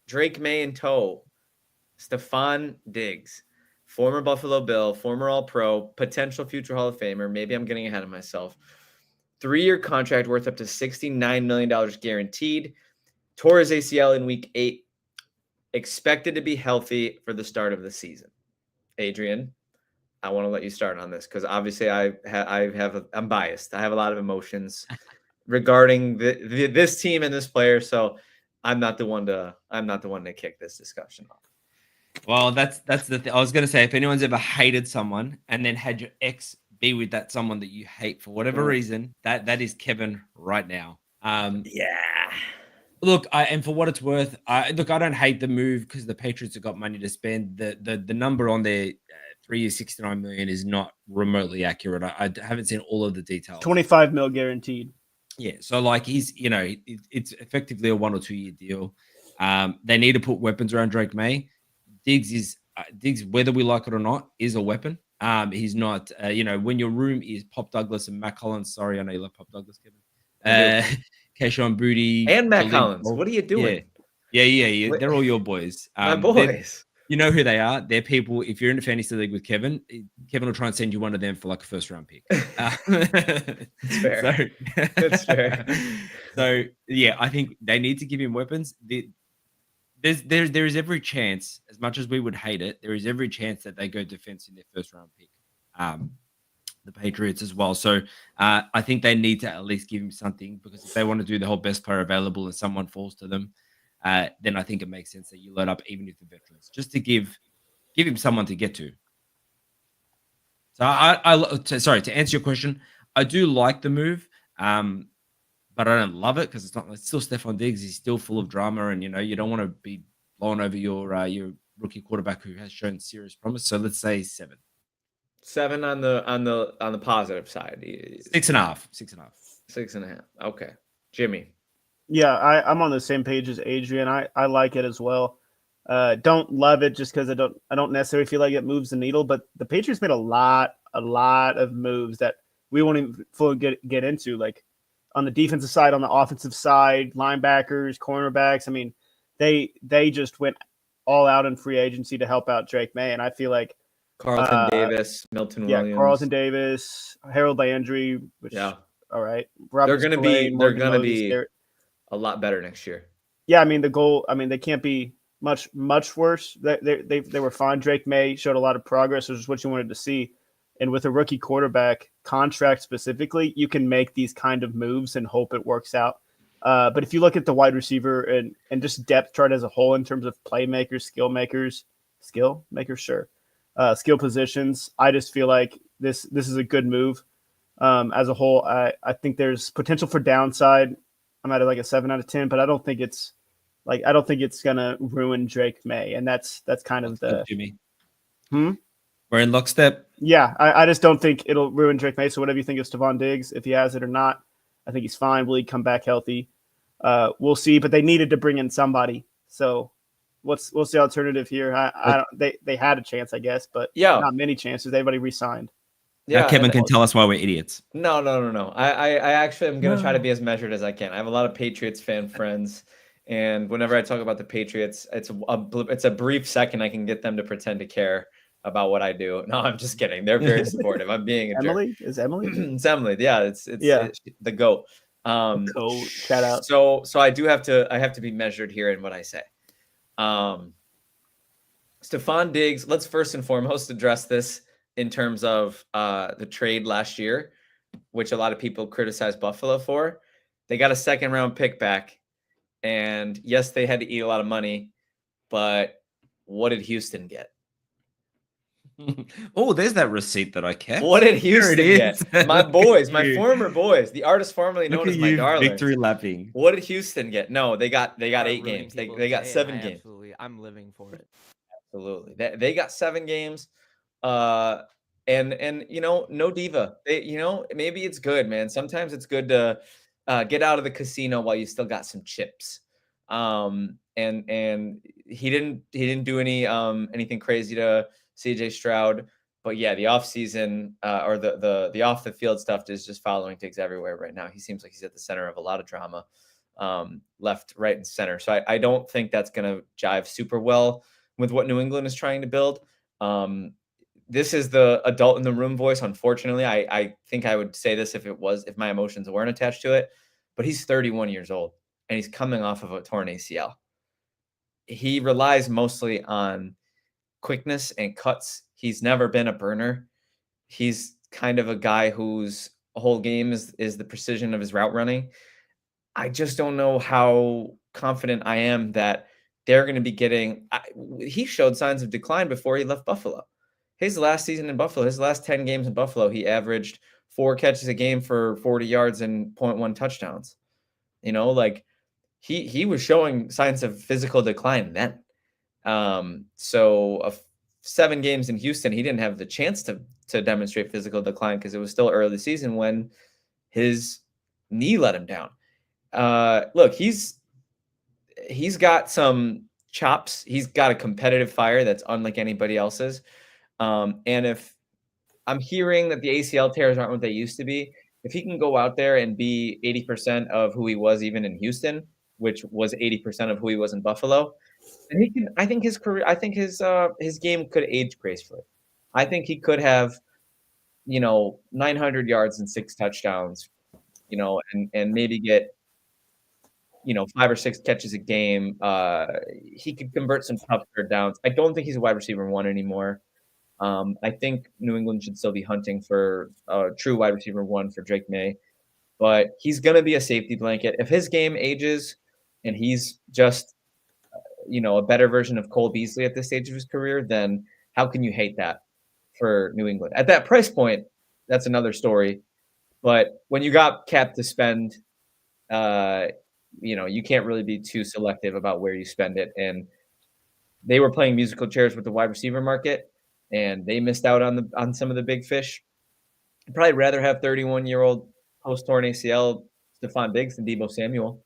Drake May in tow, Stephon Diggs, former Buffalo Bill, former All-Pro, potential future Hall of Famer. Maybe I'm getting ahead of myself. 3-year contract worth up to $69 million guaranteed. Tore his ACL in week 8. Expected to be healthy for the start of the season. Adrian, I want to let you start on this because obviously I'm biased. I have a lot of emotions regarding this team and this player. So I'm not the one to kick this discussion off. Well, that's the thing. I was going to say, if anyone's ever hated someone and then had your ex be with that someone that you hate for whatever reason, that is Kevin right now. Yeah. Look, and for what it's worth, I don't hate the move because the Patriots have got money to spend. The number on their 3 years, 69 million is not remotely accurate. I haven't seen all of the details. 25 mil guaranteed. Yeah, so like he's, it's effectively a 1 or 2 year deal. They need to put weapons around Drake May. Diggs, whether we like it or not, is a weapon. He's not, when your room is Pop Douglas and Matt Collins. Sorry, I know you love Pop Douglas, Kevin. Kayshawn Booty And Matt Jaleel Collins. Cole. What are you doing? Yeah. They're all your boys. My boys. You know who they are. They're people. If you're in a fantasy league with Kevin will try and send you one of them for like a first round pick. It's fair. It's fair. So yeah, I think they need to give him weapons. There is every chance, as much as we would hate it, there is every chance that they go defense in their first round pick. The Patriots as well. So I think they need to at least give him something, because if they want to do the whole best player available and someone falls to them, then I think it makes sense that you load up even if the veterans, just to give him someone to get to. So sorry, to answer your question, I do like the move, but I don't love it because it's still Stephon Diggs. He's still full of drama, and you don't want to be blowing over your rookie quarterback who has shown serious promise. So let's say 7. 7 on the positive side. 6.5. 6.5. Okay, Jimmy. Yeah, I'm on the same page as Adrian. I like it as well. Don't love it just because I don't necessarily feel like it moves the needle. But the Patriots made a lot of moves that we won't even fully get into. Like on the defensive side, on the offensive side, linebackers, cornerbacks. I mean, they just went all out in free agency to help out Drake May, and I feel like Carlton Davis, Milton Williams. Carlton Davis, Harold Landry. All right. They're going to be a lot better next year. Yeah, I mean they can't be much worse. They were fine. Drake May showed a lot of progress, which is what you wanted to see. And with a rookie quarterback contract specifically, you can make these kind of moves and hope it works out. But if you look at the wide receiver and just depth chart as a whole in terms of playmakers, skill positions, I just feel like this is a good move. As a whole, I think there's potential for downside. I'm at like a 7 out of 10, but I don't think it's gonna ruin Drake May, and that's kind of the Jimmy. We're in lockstep. Yeah, I just don't think it'll ruin Drake May. So whatever you think of Stephon Diggs, if he has it or not, I think he's fine. Will he come back healthy? We'll see. But they needed to bring in somebody. So what's the alternative here? They had a chance, I guess, but not many chances. Everybody re-signed. Yeah, now Kevin can tell us why we're idiots. No. I actually am going to try to be as measured as I can. I have a lot of Patriots fan friends, and whenever I talk about the Patriots, it's a brief second I can get them to pretend to care about what I do. No, I'm just kidding. They're very supportive. I'm being a Emily? jerk. Is Emily? It's Emily. Yeah, it's the GOAT. Shout out. So I have to be measured here in what I say. Stephon Diggs, let's first and foremost address this in terms of the trade last year, which a lot of people criticized Buffalo for. They got a second round pick back, and yes, they had to eat a lot of money, but what did Houston get? Oh, there's that receipt that I kept. What did Houston get? My boys, my former boys, the artist formerly known as my darlings. Victory lapping. What did Houston get? No, they got 8 games. They got 7 games. Absolutely, I'm living for it. Absolutely, they got 7 games. And no diva. Maybe it's good, man. Sometimes it's good to get out of the casino while you still got some chips. And he didn't do anything crazy to CJ Stroud, but yeah, the offseason or the off the field stuff is just following Diggs everywhere right now. He seems like he's at the center of a lot of drama, left, right, and center. So I don't think that's going to jive super well with what New England is trying to build. This is the adult in the room voice. Unfortunately, I think I would say this if my emotions weren't attached to it, but he's 31 years old and he's coming off of a torn ACL. He relies mostly on quickness and cuts. He's never been a burner. He's kind of a guy whose whole game is the precision of his route running. I just don't know how confident I am that they're going to be getting. He showed signs of decline before he left Buffalo. his last season in Buffalo, his last 10 games in Buffalo, he averaged 4 catches a game for 40 yards and 0.1 touchdowns. You know, like he was showing signs of physical decline then. So 7 games in Houston, he didn't have the chance to demonstrate physical decline because it was still early season when his knee let him down. Look, he's got some chops. He's got a competitive fire that's unlike anybody else's. And if I'm hearing that the ACL tears aren't what they used to be, if he can go out there and be 80% of who he was even in Houston, which was 80% of who he was in Buffalo, and he can. I think his career. I think his game could age gracefully. I think he could have, 900 yards and 6 touchdowns, and maybe get, 5 or 6 catches a game. He could convert some tough third downs. I don't think he's a wide receiver 1 anymore. I think New England should still be hunting for a true wide receiver 1 for Drake May, but he's going to be a safety blanket. If his game ages and he's just, a better version of Cole Beasley at this stage of his career, then how can you hate that for New England? At that price point, that's another story. But when you got cap to spend, you can't really be too selective about where you spend it. And they were playing musical chairs with the wide receiver market, and they missed out on some of the big fish. I'd probably rather have 31-year-old post-torn ACL Stephon Diggs than Deebo Samuel.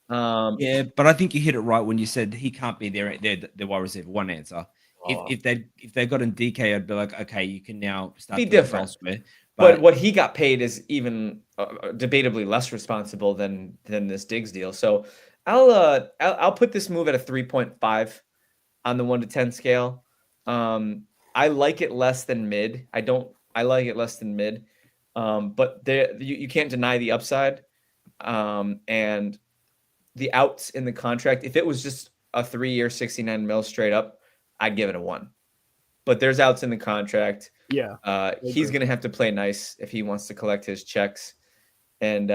Yeah, but I think you hit it right when you said he can't be their wide receiver 1 answer. If they got in DK, I'd be like, okay, you can now start be to different. Elsewhere. But what he got paid is even debatably less responsible than this Diggs deal. So I'll put this move at a 3.5 on the 1 to 10 scale. I like it less than mid. I like it less than mid. But you can't deny the upside. And the outs in the contract. If it was just a 3-year 69 mil straight up, I'd give it a 1. But there's outs in the contract. Yeah. He's going to have to play nice if he wants to collect his checks. And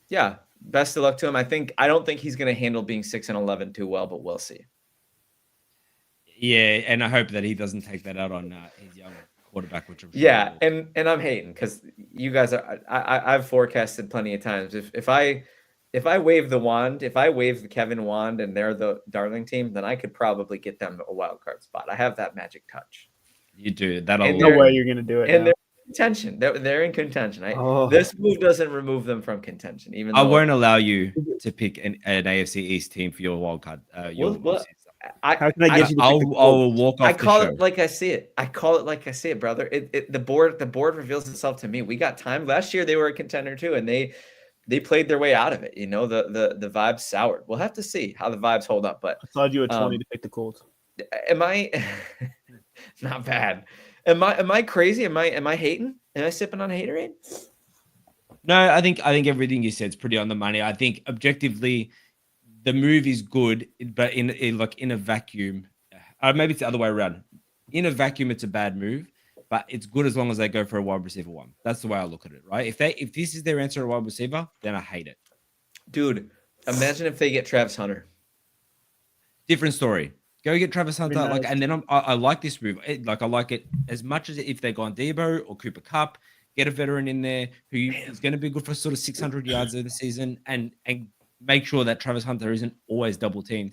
yeah, best of luck to him. I don't think he's going to handle being 6-11 too well, but we'll see. Yeah, and I hope that he doesn't take that out on his young quarterback, which I'm sure yeah, and I'm hating because you guys are. I've forecasted plenty of times. If I wave the wand, if I wave the Kevin wand and they're the darling team, then I could probably get them a wild card spot. I have that magic touch. You do. No way you're going to do it. And they're in contention. They're in contention. This move doesn't remove them from contention. Even I won't allow you to pick an AFC East team for your wild card. How can I get you to I will walk off. I call it like I see it. Brother. The board reveals itself to me. We got time. Last year they were a contender too, and they played their way out of it. The vibes soured. We'll have to see how the vibes hold up. But I thought you had 20 to pick the Colts. Am I not bad? Am I crazy? Am I hating? Am I sipping on haterade? No, I think everything you said is pretty on the money. I think objectively, the move is good, but in a vacuum, maybe it's the other way around. In a vacuum, it's a bad move, but it's good as long as they go for a wide receiver 1. That's the way I look at it, right? If this is their answer to a wide receiver, then I hate it. Dude, imagine if they get Travis Hunter. Different story. Go get Travis Hunter, nice. And then I like this move. I like it as much as if they go on Debo or Cooper Kupp, get a veteran in there who is going to be good for sort of 600 yards of the season, and make sure that Travis Hunter isn't always double teamed.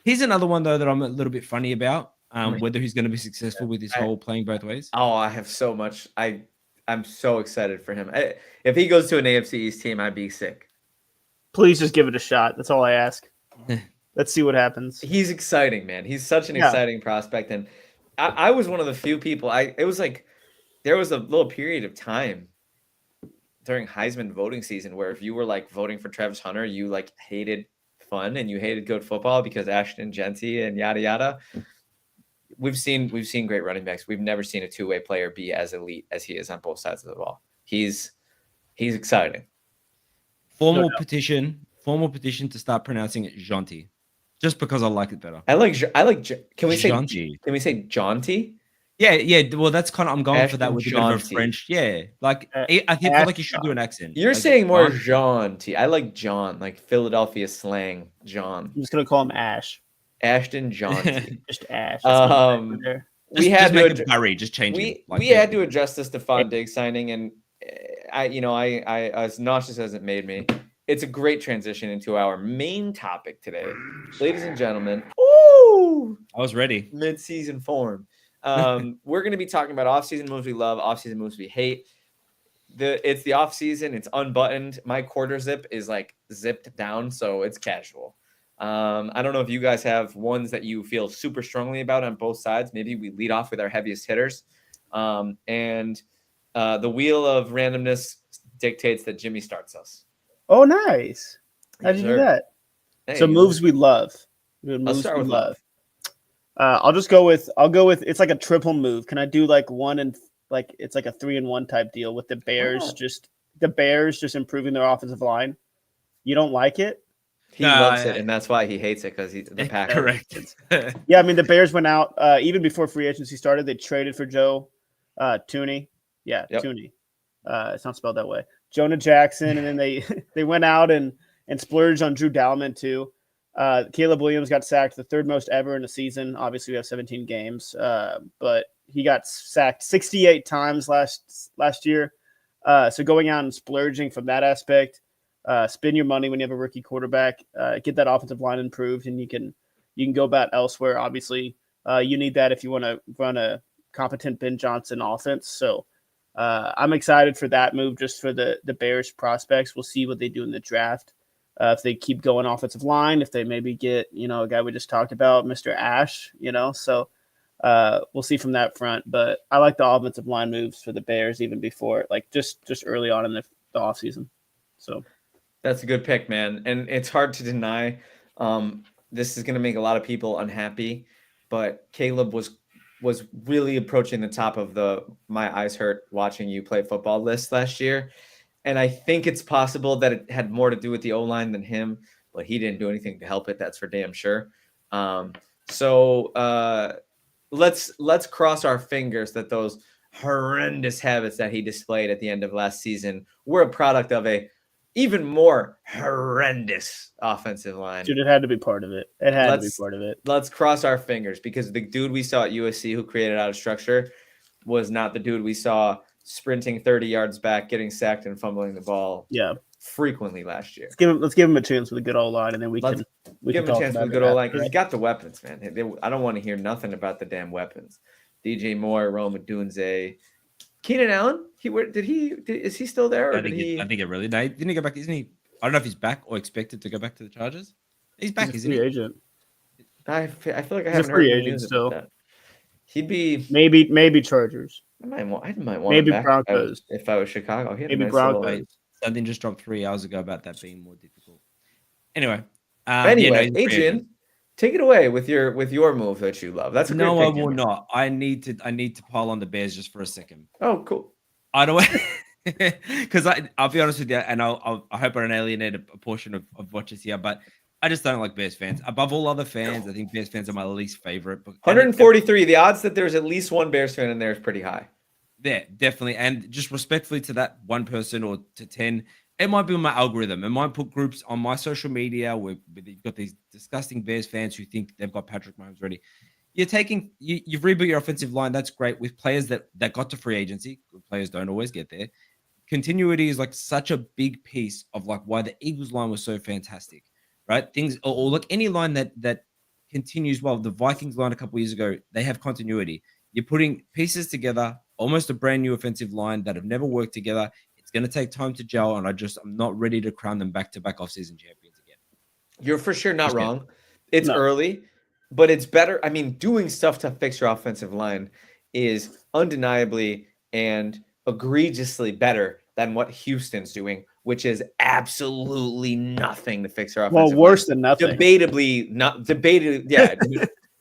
Here's another one though that I'm a little bit funny about. Whether he's going to be successful with this whole playing both ways. Oh, I have so much. I'm so excited for him. If he goes to an AFC East team, I'd be sick. Please just give it a shot. That's all I ask. Let's see what happens. He's exciting, man. He's such an exciting prospect. And I was one of the few people. It was like there was a little period of time during Heisman voting season where if you were like voting for Travis Hunter, you like hated fun and you hated good football because Ashton Genty and yada yada. We've seen great running backs. We've never seen a two-way player be as elite as he is on both sides of the ball. He's exciting. Formal petition to start pronouncing it Genty, just because I like it better. I like. Can we say Genty? Can we say jaunty? Yeah. Well, that's kind of I'm going for that with a bit of a Jaunty. French. Yeah, like I feel like you should do an accent. You're like, saying more jaunty. I like John, like Philadelphia slang. John. I'm just gonna call him Ash. Ashton Jaunty. Just Ash. Um, we had make to it Barry, just change him. we had to address this Stephon Diggs signing, and I as nauseous as it made me, it's a great transition into our main topic today, ladies and gentlemen. Ooh, I was ready. mid-season form. We're going to be talking about off-season moves we love, off-season moves we hate. It's the off-season. It's unbuttoned. My quarter zip is like zipped down, so it's casual. I don't know if you guys have ones that you feel super strongly about on both sides. Maybe we lead off with our heaviest hitters. And the wheel of randomness dictates that Jimmy starts us. Oh, nice. How'd you do that? Hey, So moves we love. I'll start with love. I'll go with it's like a triple move. Can I do like one and like it's like a 3-in-1 type deal with the Bears? The Bears just improving their offensive line. You don't like it? He loves it, and that's why he hates it, because he's the Packers. Correct. Yeah, I mean the Bears went out even before free agency started. They traded for Joe Tooney. Yeah, yep. Tooney. It's not spelled that way. Jonah Jackson, and then they went out and splurged on Drew Dalman too. Caleb Williams got sacked the third most ever in a season. Obviously, we have 17 games, but he got sacked 68 times last year. So going out and splurging from that aspect, spend your money when you have a rookie quarterback, get that offensive line improved, and you can go about elsewhere. Obviously, you need that if you want to run a competent Ben Johnson offense. So I'm excited for that move, just for the Bears prospects. We'll see what they do in the draft. If they keep going offensive line, if they maybe get, a guy we just talked about, Mr. Ash, so we'll see from that front. But I like the offensive line moves for the Bears even before, like just early on in the offseason. So that's a good pick, man. And it's hard to deny. This is going to make a lot of people unhappy, but Caleb was really approaching the top of the my eyes hurt watching you play football list last year. And I think it's possible that it had more to do with the O-line than him, but he didn't do anything to help it. That's for damn sure. So let's cross our fingers that those horrendous habits that he displayed at the end of last season were a product of a even more horrendous offensive line. Dude, it had to be part of it. Let's cross our fingers, because the dude we saw at USC who created out of structure was not the dude we saw sprinting 30 yards back, getting sacked and fumbling the ball frequently last year. Let's give him a chance with a good O-line, and then we can give him a chance with a good O-line, because he's got the weapons, man. I don't want to hear nothing about the damn weapons. DJ Moore, Rome Odunze, Keenan Allen. Is he still there? Or I think it really died. Didn't he go back? Isn't he? I don't know if he's back or expected to go back to the Chargers. He's back, isn't he? Free agent. I feel like I haven't heard any news about that. He'd be maybe Chargers. I might want maybe him back Broncos. if I was Chicago. Maybe Broncos. Something just dropped 3 hours ago about that being more difficult. Anyway, Adrian, take it away with your move that you love. That's a no, I will not. I need to pile on the Bears just for a second. Oh, cool. I don't, because I'll be honest with you, and I hope I don't alienate a portion of watchers here, but I just don't like Bears fans. Above all other fans, I think Bears fans are my least favorite. 143. The odds that there's at least one Bears fan in there is pretty high. Yeah, definitely. And just respectfully to that one person or to 10, it might be on my algorithm. It might put groups on my social media where you've got these disgusting Bears fans who think they've got Patrick Mahomes ready. You've rebuilt your offensive line. That's great with players that got to free agency. Good players don't always get there. Continuity is like such a big piece of like why the Eagles line was so fantastic, right? Things or like any line that continues well. The Vikings line a couple years ago, they have continuity. You're putting pieces together, almost a brand new offensive line that have never worked together. It's going to take time to gel, and I'm not ready to crown them back-to-back offseason champions again. You're for sure not wrong. It's early, but it's better. I mean, doing stuff to fix your offensive line is undeniably and egregiously better than what Houston's doing, which is absolutely nothing to fix their offensive line. Well, worse than nothing. Debated. Yeah,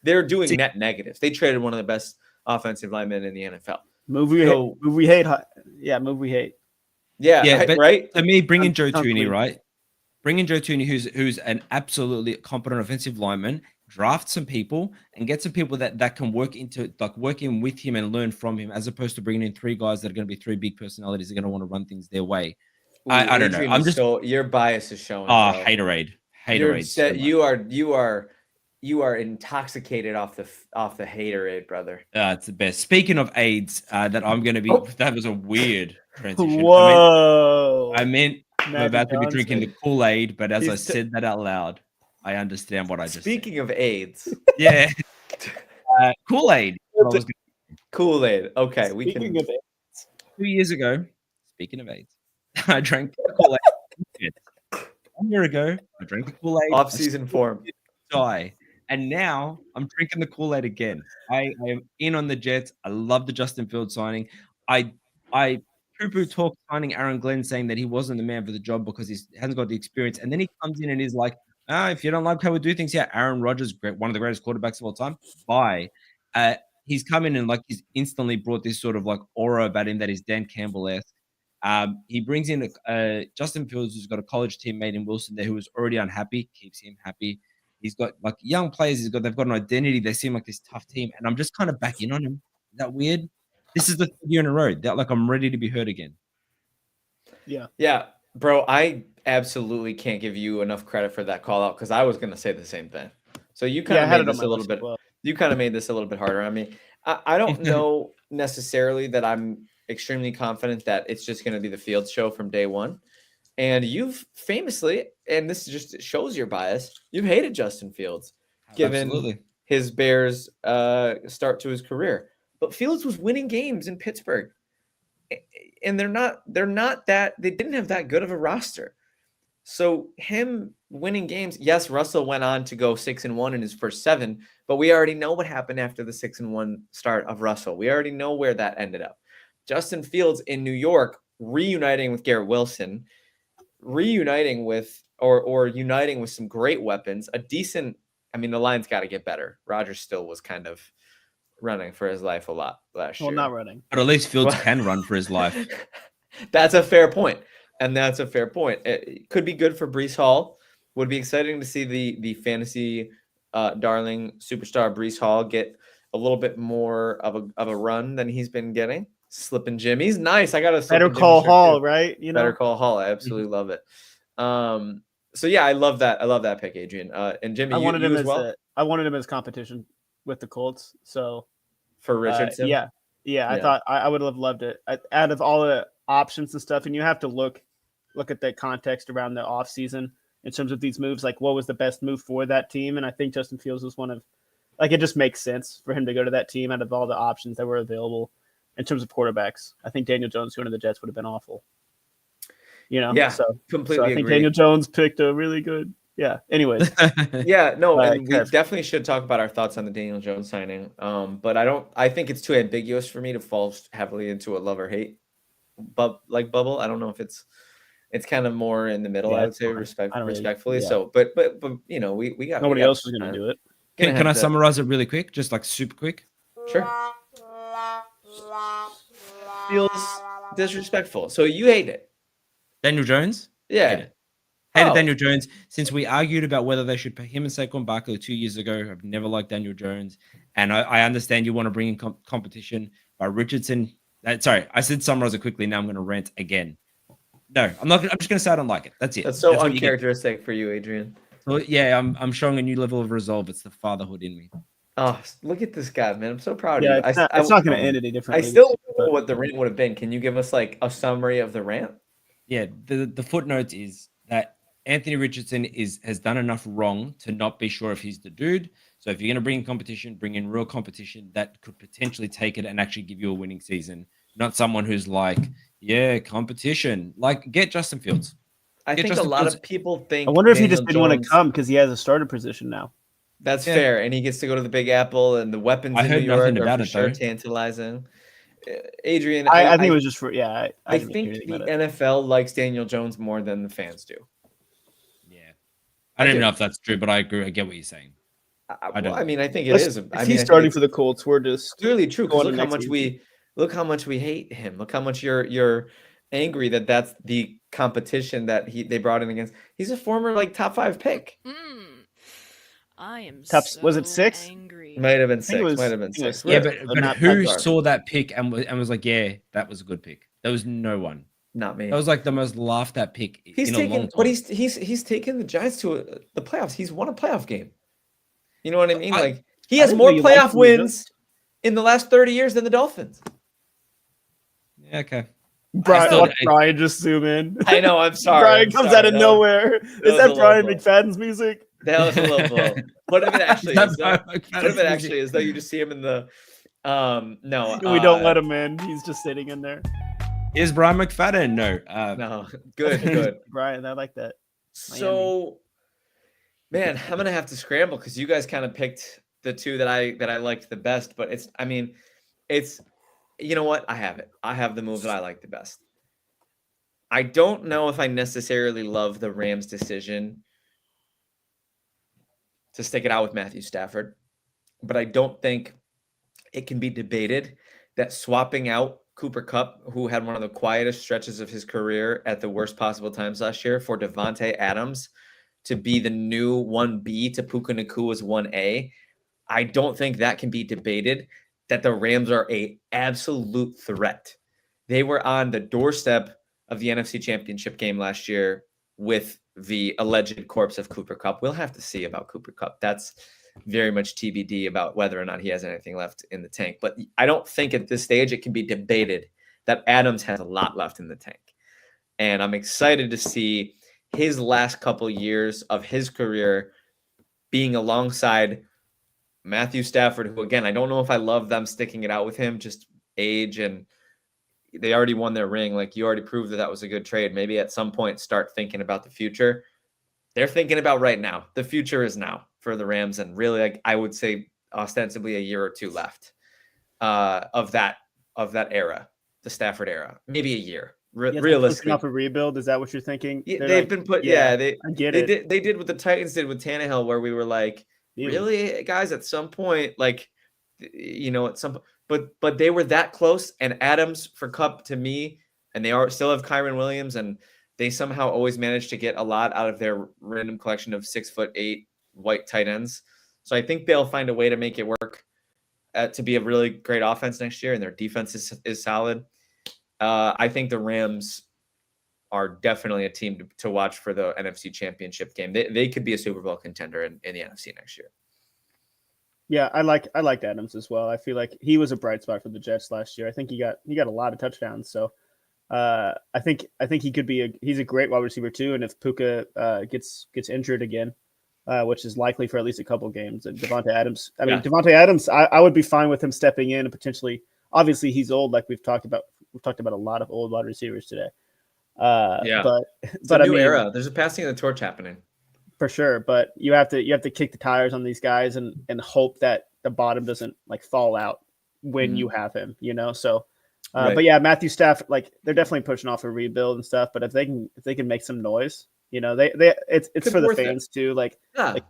they're doing net negatives. They traded one of the best offensive linemen in the NFL. Move we hate. Yeah, right. To me, bring in Joe Tooney, right? Bring in Joe Tooney, who's an absolutely competent offensive lineman. Draft some people and get some people that can work in with him and learn from him, as opposed to bringing in 3 guys that are going to be 3 big personalities that are going to want to run things their way. I don't know. I'm just your bias is showing. Haterade. you are intoxicated off the Haterade, brother. It's the best. Speaking of AIDS, that I'm going to be. Oh. That was a weird transition. Whoa! I meant I'm Magic about to be Johnson. drinking the Kool-Aid, but as I He's said that out loud, I understand what I just said. Speaking of AIDS, Yeah, Kool-Aid. What I was gonna- Kool-Aid. Okay, we Speaking can. of it, 2 years ago, speaking of AIDS, I drank the Kool-Aid. 1 year ago, I drank the Kool-Aid. Off-season form. Die. And now I'm drinking the Kool-Aid again. I am in on the Jets. I love the Justin Fields signing. I poo-poo talk signing Aaron Glenn, saying that he wasn't the man for the job because he hasn't got the experience. And then he comes in and is like, if you don't like how we do things, yeah, Aaron Rodgers, great, one of the greatest quarterbacks of all time. Bye. He's come in and like he's instantly brought this sort of like aura about him that is Dan Campbell-esque. He brings in Justin Fields, who's got a college teammate in Wilson there who was already unhappy, keeps him happy. He's got like young players. They've got an identity. They seem like this tough team, and I'm just kind of back in on him. Is that weird? This is the 3rd year in a row that like I'm ready to be hurt again. Yeah, bro. I absolutely can't give you enough credit for that call out because I was gonna say the same thing. So you kind I of had made it on this my a little list as bit. well. You kind of made this a little bit harder on me. I don't know necessarily that I'm extremely confident that it's just gonna be the Fields show from day one. And you've famously, and this just shows your bias, you've hated Justin Fields, given Absolutely. his Bears start to his career. But Fields was winning games in Pittsburgh. And they're not that, they didn't have that good of a roster. So him winning games, yes, Russell went on to go 6-1 in his first 7, but we already know what happened after the 6-1 start of Russell. We already know where that ended up. Justin Fields in New York, reuniting with Garrett Wilson, reuniting with or uniting with some great weapons, a decent, I mean, the line's got to get better. Rodgers still was kind of running for his life a lot last year. Well, not running. But at least Fields can run for his life. That's a fair point. And that's a fair point. It could be good for Breece Hall. Would be exciting to see the fantasy darling superstar Breece Hall get a little bit more of a run than he's been getting. Slipping Jim. He's nice. I got a Better Call Hall, right? You know, Better Call Hall. I absolutely love it. So yeah, I love that. I love that pick, Adrian. And Jimmy, I wanted you him as as well I wanted him as competition with the Colts. So for Richardson. yeah. I Yeah. thought I would have loved it. Out of all the options and stuff, and you have to look at the context around the offseason in terms of these moves, like what was the best move for that team. And I think Justin Fields was one of, like, it just makes sense for him to go to that team out of all the options that were available in terms of quarterbacks. I think Daniel Jones going to the Jets would have been awful. You know? Yeah, So completely I think agree. Daniel Jones picked a really good. Yeah. Anyways. Yeah, no, and we Kev. definitely should talk about our thoughts on the Daniel Jones signing. But I think it's too ambiguous for me to fall heavily into a love or hate bubble. I don't know if it's kind of more in the middle, Yeah, I would say, I don't really- respectfully. yeah. So, but you know, we got Nobody we got else was going to do it. Can I summarize it really quick? Just like super quick. Sure. Feels disrespectful. So you hate it. Daniel Jones? Yeah. Hate it. Hated Oh. Daniel Jones since we argued about whether they should pay him and Saquon Barkley 2 years ago. I've never liked Daniel Jones, and I understand you want to bring in competition. But Richardson, sorry, I said summarize it quickly. Now I'm going to rant again. No, I'm not. I'm just going to say I don't like it. That's it. That's so what you get. uncharacteristic for you, Adrian. So, yeah, I'm showing a new level of resolve. It's the fatherhood in me. Oh, look at this guy, man. I'm so proud Yeah, of you. it's not going to end any I differently. still don't know what the rant would have been. Can you give us like a summary of the rant? Yeah, the footnote is that Anthony Richardson has done enough wrong to not be sure if he's the dude. So if you're going to bring in competition, bring in real competition that could potentially take it and actually give you a winning season. Not someone who's like, yeah, competition. Like, get Justin Fields. I think Justin a lot Fields. of people think. I wonder if he Daniel just didn't want Jones- to come because he has a starter position now. That's Yeah. fair, and he gets to go to the Big Apple, and the weapons I in heard New York nothing are about for it, sure though. tantalizing. Adrian, I think it was just for I I didn't think hear anything the about it. NFL likes Daniel Jones more than the fans do. Yeah. I don't do. know if that's true, but I agree. I get what you're saying. I don't I mean, I think it Let's- is. If I mean, he's I think starting it's for the Colts, we're just clearly true. Because going look how to much next we hate him. Look how much you're angry that that's the competition that they brought in against. He's a former like top 5 pick. I am Top- so was it 6? angry. Might have been think 6. it was- Might have been I think it was 6. Yeah, Right. but Not who that saw that pick and was like, yeah, that was a good pick? There was no one. Not me. That was like the most laughed at pick He's in a long taken, time. but he's taken the Giants to the playoffs. He's won a playoff game. You know what I mean? I- Like he I has didn't more know you liked playoff him wins in the last 30 years than the Dolphins. Yeah, okay. Brian, still- watch Brian just zoom in. I know. I'm sorry. Brian I'm comes sorry. out of That nowhere. was Is a that low Brian blow. McFadden's music? That was a low blow. What if it actually is though? What if it Actually, actually is though? You just see him in the no. We don't let him in. He's just sitting in there. is Brian McFadden? No. No. Good. Brian, I like that. So, man, I'm gonna have to scramble because you guys kind of picked the two that I liked the best. But it's you know what? I have it. I have the move that I like the best. I don't know if I necessarily love the Rams' decision to stick it out with Matthew Stafford, but I don't think it can be debated that swapping out Cooper Kupp, who had one of the quietest stretches of his career at the worst possible times last year, for Devontae Adams to be the new 1B to Puka Nakua's 1A, I don't think that can be debated, that the Rams are a absolute threat. They were on the doorstep of the NFC Championship game last year with the alleged corpse of Cooper Kupp. We'll have to see about Cooper Kupp. That's very much TBD about whether or not he has anything left in the tank. But I don't think at this stage it can be debated that Adams has a lot left in the tank. And I'm excited to see his last couple years of his career being alongside Matthew Stafford, who, again, I don't know if I love them sticking it out with him, just age, and they already won their ring. Like, you already proved that was a good trade. Maybe at some point start thinking about the future. They're thinking about right now. The future is now for the Rams, and really, like, I would say ostensibly a year or two left of that era, the Stafford era, maybe a year. Realistically, off a rebuild. Is that what you're thinking? They've been put. I They get it. They did what the Titans did with Tannehill, where we were like, really, guys, at some point, like, at some point, but they were that close. And Adams for Kupp, to me, and they still have Kyron Williams, and they somehow always manage to get a lot out of their random collection of 6'8" white tight ends. So I think they'll find a way to make it work to be a really great offense next year, and their defense is solid. I think the Rams are definitely a team to watch for the NFC Championship game. They could be a Super Bowl contender in the NFC next year. Yeah, I liked Adams as well. I feel like he was a bright spot for the Jets last year. I think he got a lot of touchdowns. So I think he could be he's a great wide receiver too. And if Puka gets injured again, which is likely for at least a couple games, and Devontae Adams, Devontae Adams, I would be fine with him stepping in and potentially. Obviously, he's old, like we've talked about. We've talked about a lot of old wide receivers today. But it's a new era. There's a passing of the torch happening for sure. But you have to kick the tires on these guys and hope that the bottom doesn't like fall out when you have him. So. Right. But yeah, Matthew Stafford, like they're definitely pushing off a rebuild and stuff. But if they can make some noise, it's for the fans too. Like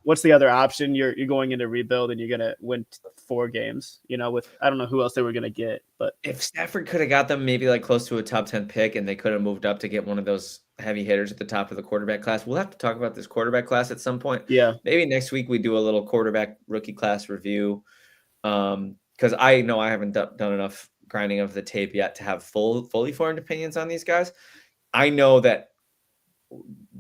what's the other option? You're going into rebuild and you're gonna win 4 games. With I don't know who else they were gonna get, but if Stafford could have got them maybe like close to a top 10 pick, and they could have moved up to get one of those heavy hitters at the top of the quarterback class. We'll have to talk about this quarterback class at some point. Yeah, maybe next week we do a little quarterback rookie class review. Because I know I haven't done enough grinding of the tape yet to have fully formed opinions on these guys. I know that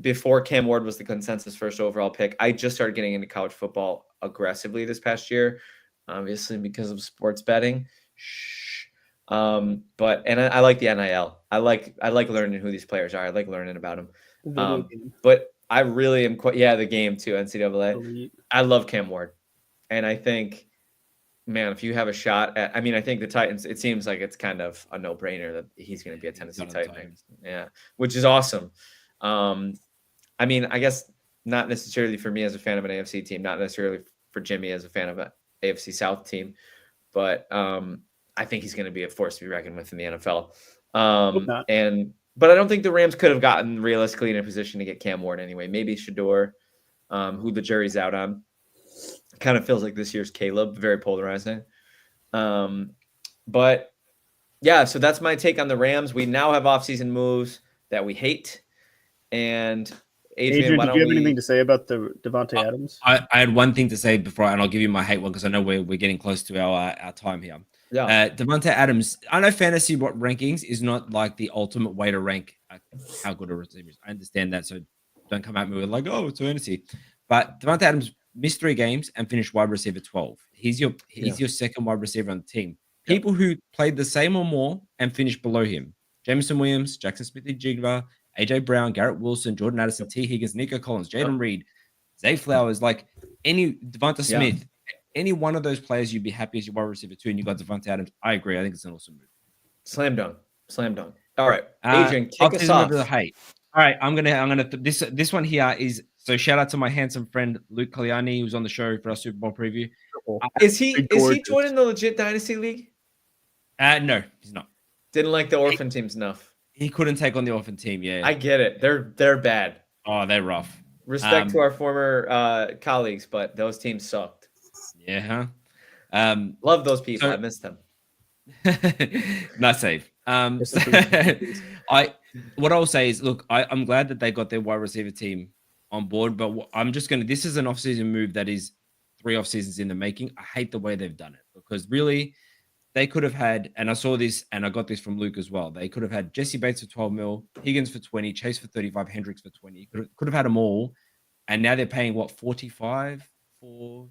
before Cam Ward was the consensus first overall pick, I just started getting into college football aggressively this past year, obviously because of sports betting. But I like the NIL. I like learning who these players are. I like learning about them. But I really am the game too, NCAA. Elite. I love Cam Ward. And I think, man, if you have a shot at, I think the Titans, it seems like it's kind of a no-brainer that he's going to be a Tennessee Titan. Yeah, which is awesome. I guess not necessarily for me as a fan of an AFC team, not necessarily for Jimmy as a fan of an AFC South team, but I think he's going to be a force to be reckoned with in the NFL. But I don't think the Rams could have gotten realistically in a position to get Cam Ward anyway. Maybe Shador, who the jury's out on. Kind of feels like this year's Caleb, very polarizing. But yeah, so that's my take on the Rams. We now have offseason moves that we hate. And Adrian, did you have anything to say about the Devontae Adams? I had one thing to say before, and I'll give you my hate one because I know we're getting close to our time here. Yeah. Devontae Adams, I know fantasy rankings is not like the ultimate way to rank how good a receiver is. I understand that, so don't come at me with like, oh, it's fantasy. But Devontae Adams missed 3 games and finished wide receiver 12. He's your second wide receiver on the team. Yeah. People who played the same or more and finished below him: Jameson Williams, Jackson Smith-Jigba, AJ Brown, Garrett Wilson, Jordan Addison, T. Higgins, Nico Collins, Jaden Reed, Zay Flowers, like any Devonta Smith, any one of those players, you'd be happy as your wide receiver 2, and you got Devonta Adams. I agree. I think it's an awesome move. Slam dunk. All right, Adrian, kick us off. All right, I'm gonna this one here is, so shout out to my handsome friend Luke Caliani, who's on the show for our Super Bowl preview. Is he joining the legit Dynasty League? No, he's not. Didn't like the orphan teams enough. He couldn't take on the orphan team. Yeah, I get it. They're bad. Oh, they're rough. Respect to our former colleagues, but those teams sucked. Yeah. Love those people. I miss them. Not safe. What I'll say is, look, I'm glad that they got their wide receiver team on board, but this is an offseason move that is 3 off seasons in the making. I hate the way they've done it, because really they could have had, and I saw this and I got this from Luke as well, they could have had Jesse Bates for 12 mil, Higgins for 20, Chase for 35, Hendricks for 20. Could have had them all, and now they're paying 45 for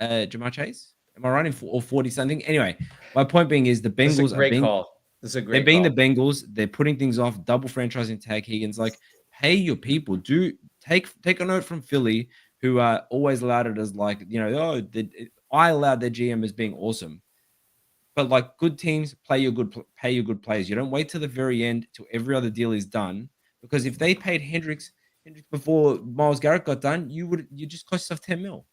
Jamar Chase? Am I right? Or 40 something? Anyway, my point being is the Bengals This is a great call. They're being the Bengals. They're putting things off, double franchising tag Higgins. Like, pay your people. Do take a note from Philly, who always allowed it as like, I allowed their GM as being awesome. But like, good teams pay your good players. You don't wait till the very end till every other deal is done, because if they paid Hendricks before Myles Garrett got done, you just cost yourself 10 mil.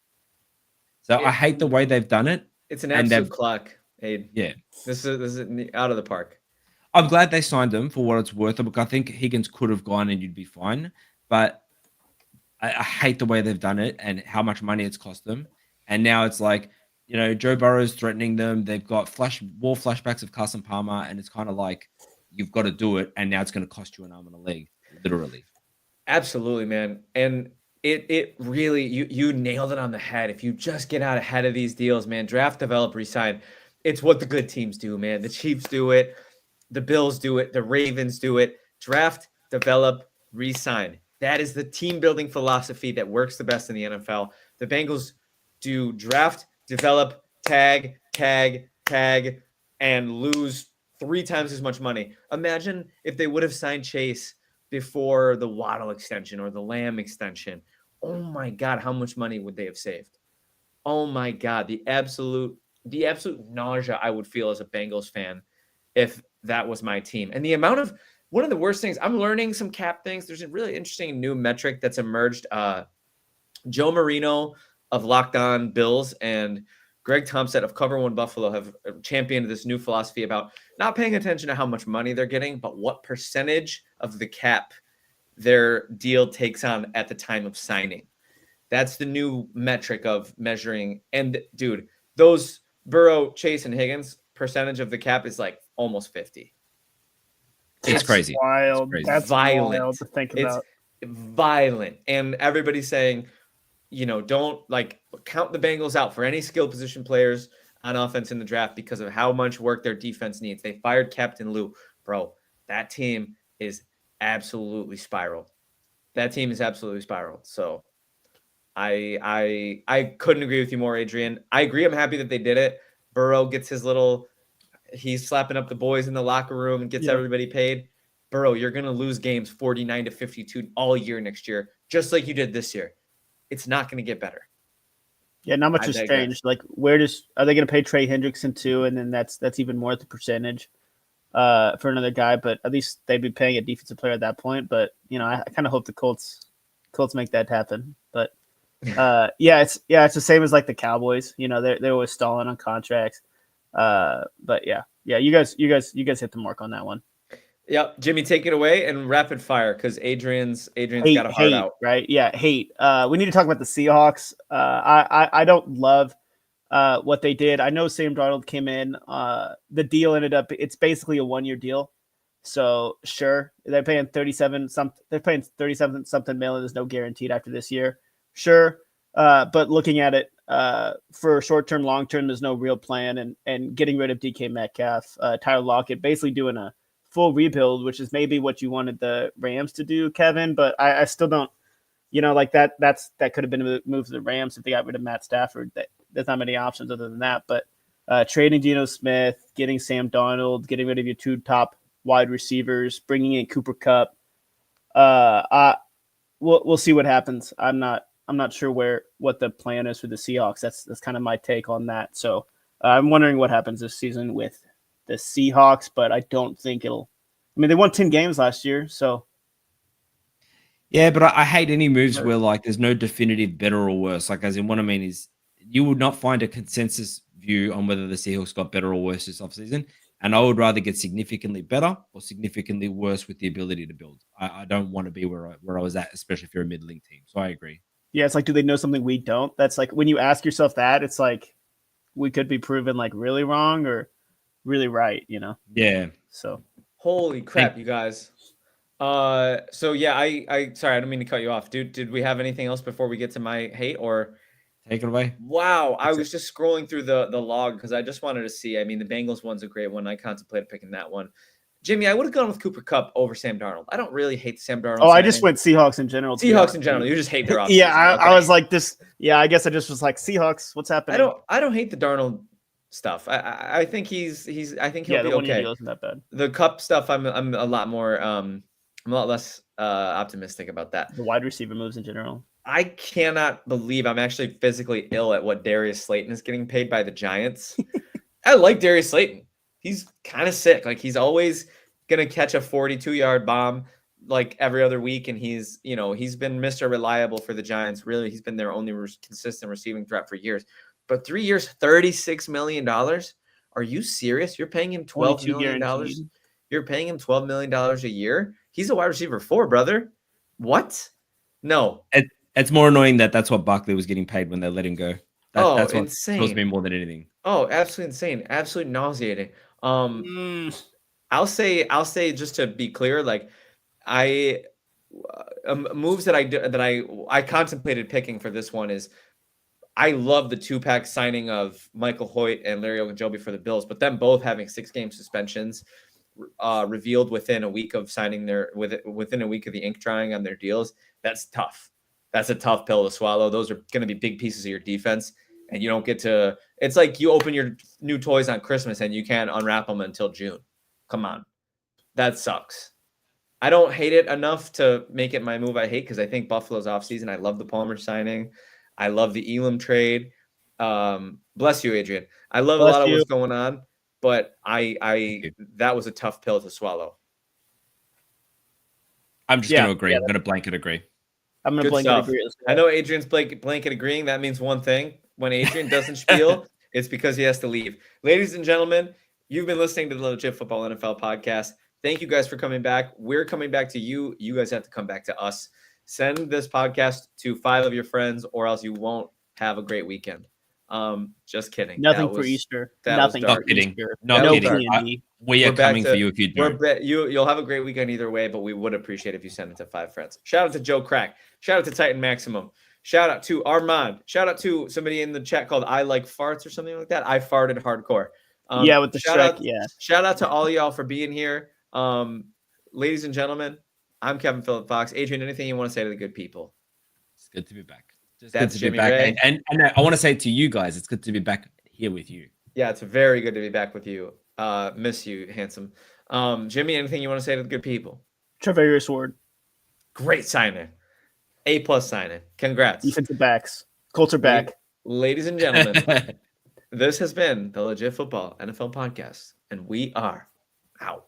So I hate the way they've done it. It's an absolute clock, Aid. Yeah. This is out of the park. I'm glad they signed him for what it's worth. Because I think Higgins could have gone and you'd be fine. But I hate the way they've done it and how much money it's cost them. And now it's like, Joe Burrow's threatening them. They've got war flashbacks of Carson Palmer, and it's kind of like, you've got to do it. And now it's going to cost you an arm and a leg, literally. Absolutely, man. And it really, you nailed it on the head. If you just get out ahead of these deals, man, draft, develop, resign. It's what the good teams do, man. The Chiefs do it. The Bills do it. The Ravens do it. Draft, develop, resign. That is the team building philosophy that works the best in the NFL. The Bengals do draft, develop, tag, and lose 3 times as much money. Imagine if they would have signed Chase before the Waddle extension or the Lamb extension. Oh my God, how much money would they have saved? Oh my God, the absolute nausea I would feel as a Bengals fan if that was my team. And the amount of, one of the worst things, I'm learning some cap things. There's a really interesting new metric that's emerged. Joe Marino of Locked On Bills and Greg Thompson of Cover One Buffalo have championed this new philosophy about not paying attention to how much money they're getting, but what percentage of the cap their deal takes on at the time of signing. That's the new metric of measuring. And dude, those Burrow, Chase, and Higgins percentage of the cap is like almost 50. It's crazy. Wild. It's crazy. That's Violent. wild to think about. It's violent. And everybody's saying, don't count the Bengals out for any skill position players on offense in the draft because of how much work their defense needs. They fired Captain Lou. Bro, that team is absolutely spiraled. So I couldn't agree with you more, Adrian. I agree. I'm happy that they did it. Burrow gets he's slapping up the boys in the locker room and gets everybody paid. Burrow, you're going to lose games 49-52 all year next year, just like you did this year. It's not going to get better. Yeah, not much has changed. Like, are they going to pay Trey Hendrickson too? And then that's even more at the percentage for another guy. But at least they'd be paying a defensive player at that point. But I kind of hope the Colts make that happen. But it's the same as like the Cowboys. They're always stalling on contracts. But you guys hit the mark on that one. Yep, Jimmy, take it away and rapid fire because Adrian's got a heart out. Right? Yeah, hate. We need to talk about the Seahawks. I don't love what they did. I know Sam Darnold came in. The deal ended up, it's basically a 1-year deal. So sure, they're paying 37 something million. There's no guaranteed after this year. Sure. But looking at it for short-term, long-term, there's no real plan. And getting rid of DK Metcalf, Tyler Lockett, basically doing a full rebuild, which is maybe what you wanted the Rams to do, Kevin. But I still don't like that could have been a move to the Rams if they got rid of Matt Stafford. There's not many options other than that. But trading Geno Smith, getting Sam Darnold, getting rid of your 2 top wide receivers, bringing in Cooper Kupp. We'll see what happens. I'm not sure what the plan is for the Seahawks. That's kind of my take on that. So I'm wondering what happens this season with the Seahawks, but I don't think it'll. I mean, they won 10 games last year, so. Yeah, but I hate any moves where like there's no definitive better or worse. Like, as in, what I mean is you would not find a consensus view on whether the Seahawks got better or worse this offseason. And I would rather get significantly better or significantly worse with the ability to build. I don't want to be where I was at, especially if you're a middling team. So I agree. Yeah, it's like, do they know something we don't? That's like, when you ask yourself that, it's like we could be proven like really wrong or really right, Yeah. So. Holy crap, you guys. So yeah, I sorry, I don't mean to cut you off. Dude, did we have anything else before we get to my hate, or take it away? Wow, I was just scrolling through the log because I just wanted to see. I mean, the Bengals one's a great one. I contemplated picking that one. Jimmy, I would have gone with Cooper Kupp over Sam Darnold. I don't really hate Sam Darnold. Oh, I just went Seahawks in general. Seahawks in general. You just hate their offseason. Yeah, Okay. I was like this. Yeah, I guess I just was like, Seahawks, what's happening? I don't hate the Darnold stuff. I think I think he'll be the 1 year okay. deal isn't that bad. The Kupp stuff, I'm a lot more I'm a lot less optimistic about that. The wide receiver moves in general. I cannot believe I'm actually physically ill at what Darius Slayton is getting paid by the Giants. I like Darius Slayton. He's kind of sick. Like, he's always going to catch a 42-yard bomb like every other week. And he's been Mr. Reliable for the Giants. Really, he's been their only consistent receiving threat for years. But 3 years, $36 million. Are you serious? You're paying him $12 million? Guaranteed. You're paying him $12 million a year? He's a wide receiver 4, brother. What? No. It's more annoying that's what Barkley was getting paid when they let him go. That's what insane. kills me more than anything. Oh, absolutely insane. Absolutely nauseating. I'll say just to be clear, like, moves that I contemplated picking for this one is, I love the 2-pack signing of Michael Hoyt and Larry Ogunjobi for the Bills, but them both having 6-game suspensions revealed within a week of signing within a week of the ink drying on their deals. That's tough. That's a tough pill to swallow. Those are going to be big pieces of your defense, and you don't get to. It's like you open your new toys on Christmas and you can't unwrap them until June. Come on, that sucks. I don't hate it enough to make it my move I hate, because I think Buffalo's offseason. I love the Palmer signing. I love the Elam trade. Bless you, Adrian. I love a lot of what's going on, but that was a tough pill to swallow. I'm just going to agree. I'm going to blanket agree. I'm going to blanket agree. I know Adrian's blanket agreeing. That means one thing. When Adrian doesn't spiel, it's because he has to leave. Ladies and gentlemen, you've been listening to the Legit Football NFL podcast. Thank you guys for coming back. We're coming back to you. You guys have to come back to us. Send this podcast to 5 of your friends, or else you won't have a great weekend. Just kidding. Nothing for Easter. Nothing. Not kidding. Not kidding. We are coming for you if you do. You'll have a great weekend either way, but we would appreciate if you send it to 5 friends. Shout out to Joe Crack. Shout out to Titan Maximum. Shout out to Armand. Shout out to somebody in the chat called I Like Farts or something like that. I farted hardcore. With the Shrek. Shout out to all y'all for being here. Ladies and gentlemen, I'm Kevin Phillip Fox. Adrian, anything you want to say to the good people? It's good to be back. That's Jimmy Ray. And I want to say to you guys, it's good to be back here with you. Yeah, it's very good to be back with you. Miss you, handsome. Jimmy, anything you want to say to the good people? Tre'Davious Ward. Great signing. A+ signing. Congrats. Defensive backs. Colts are back. Ladies and gentlemen, this has been the Legit Football NFL podcast, and we are out.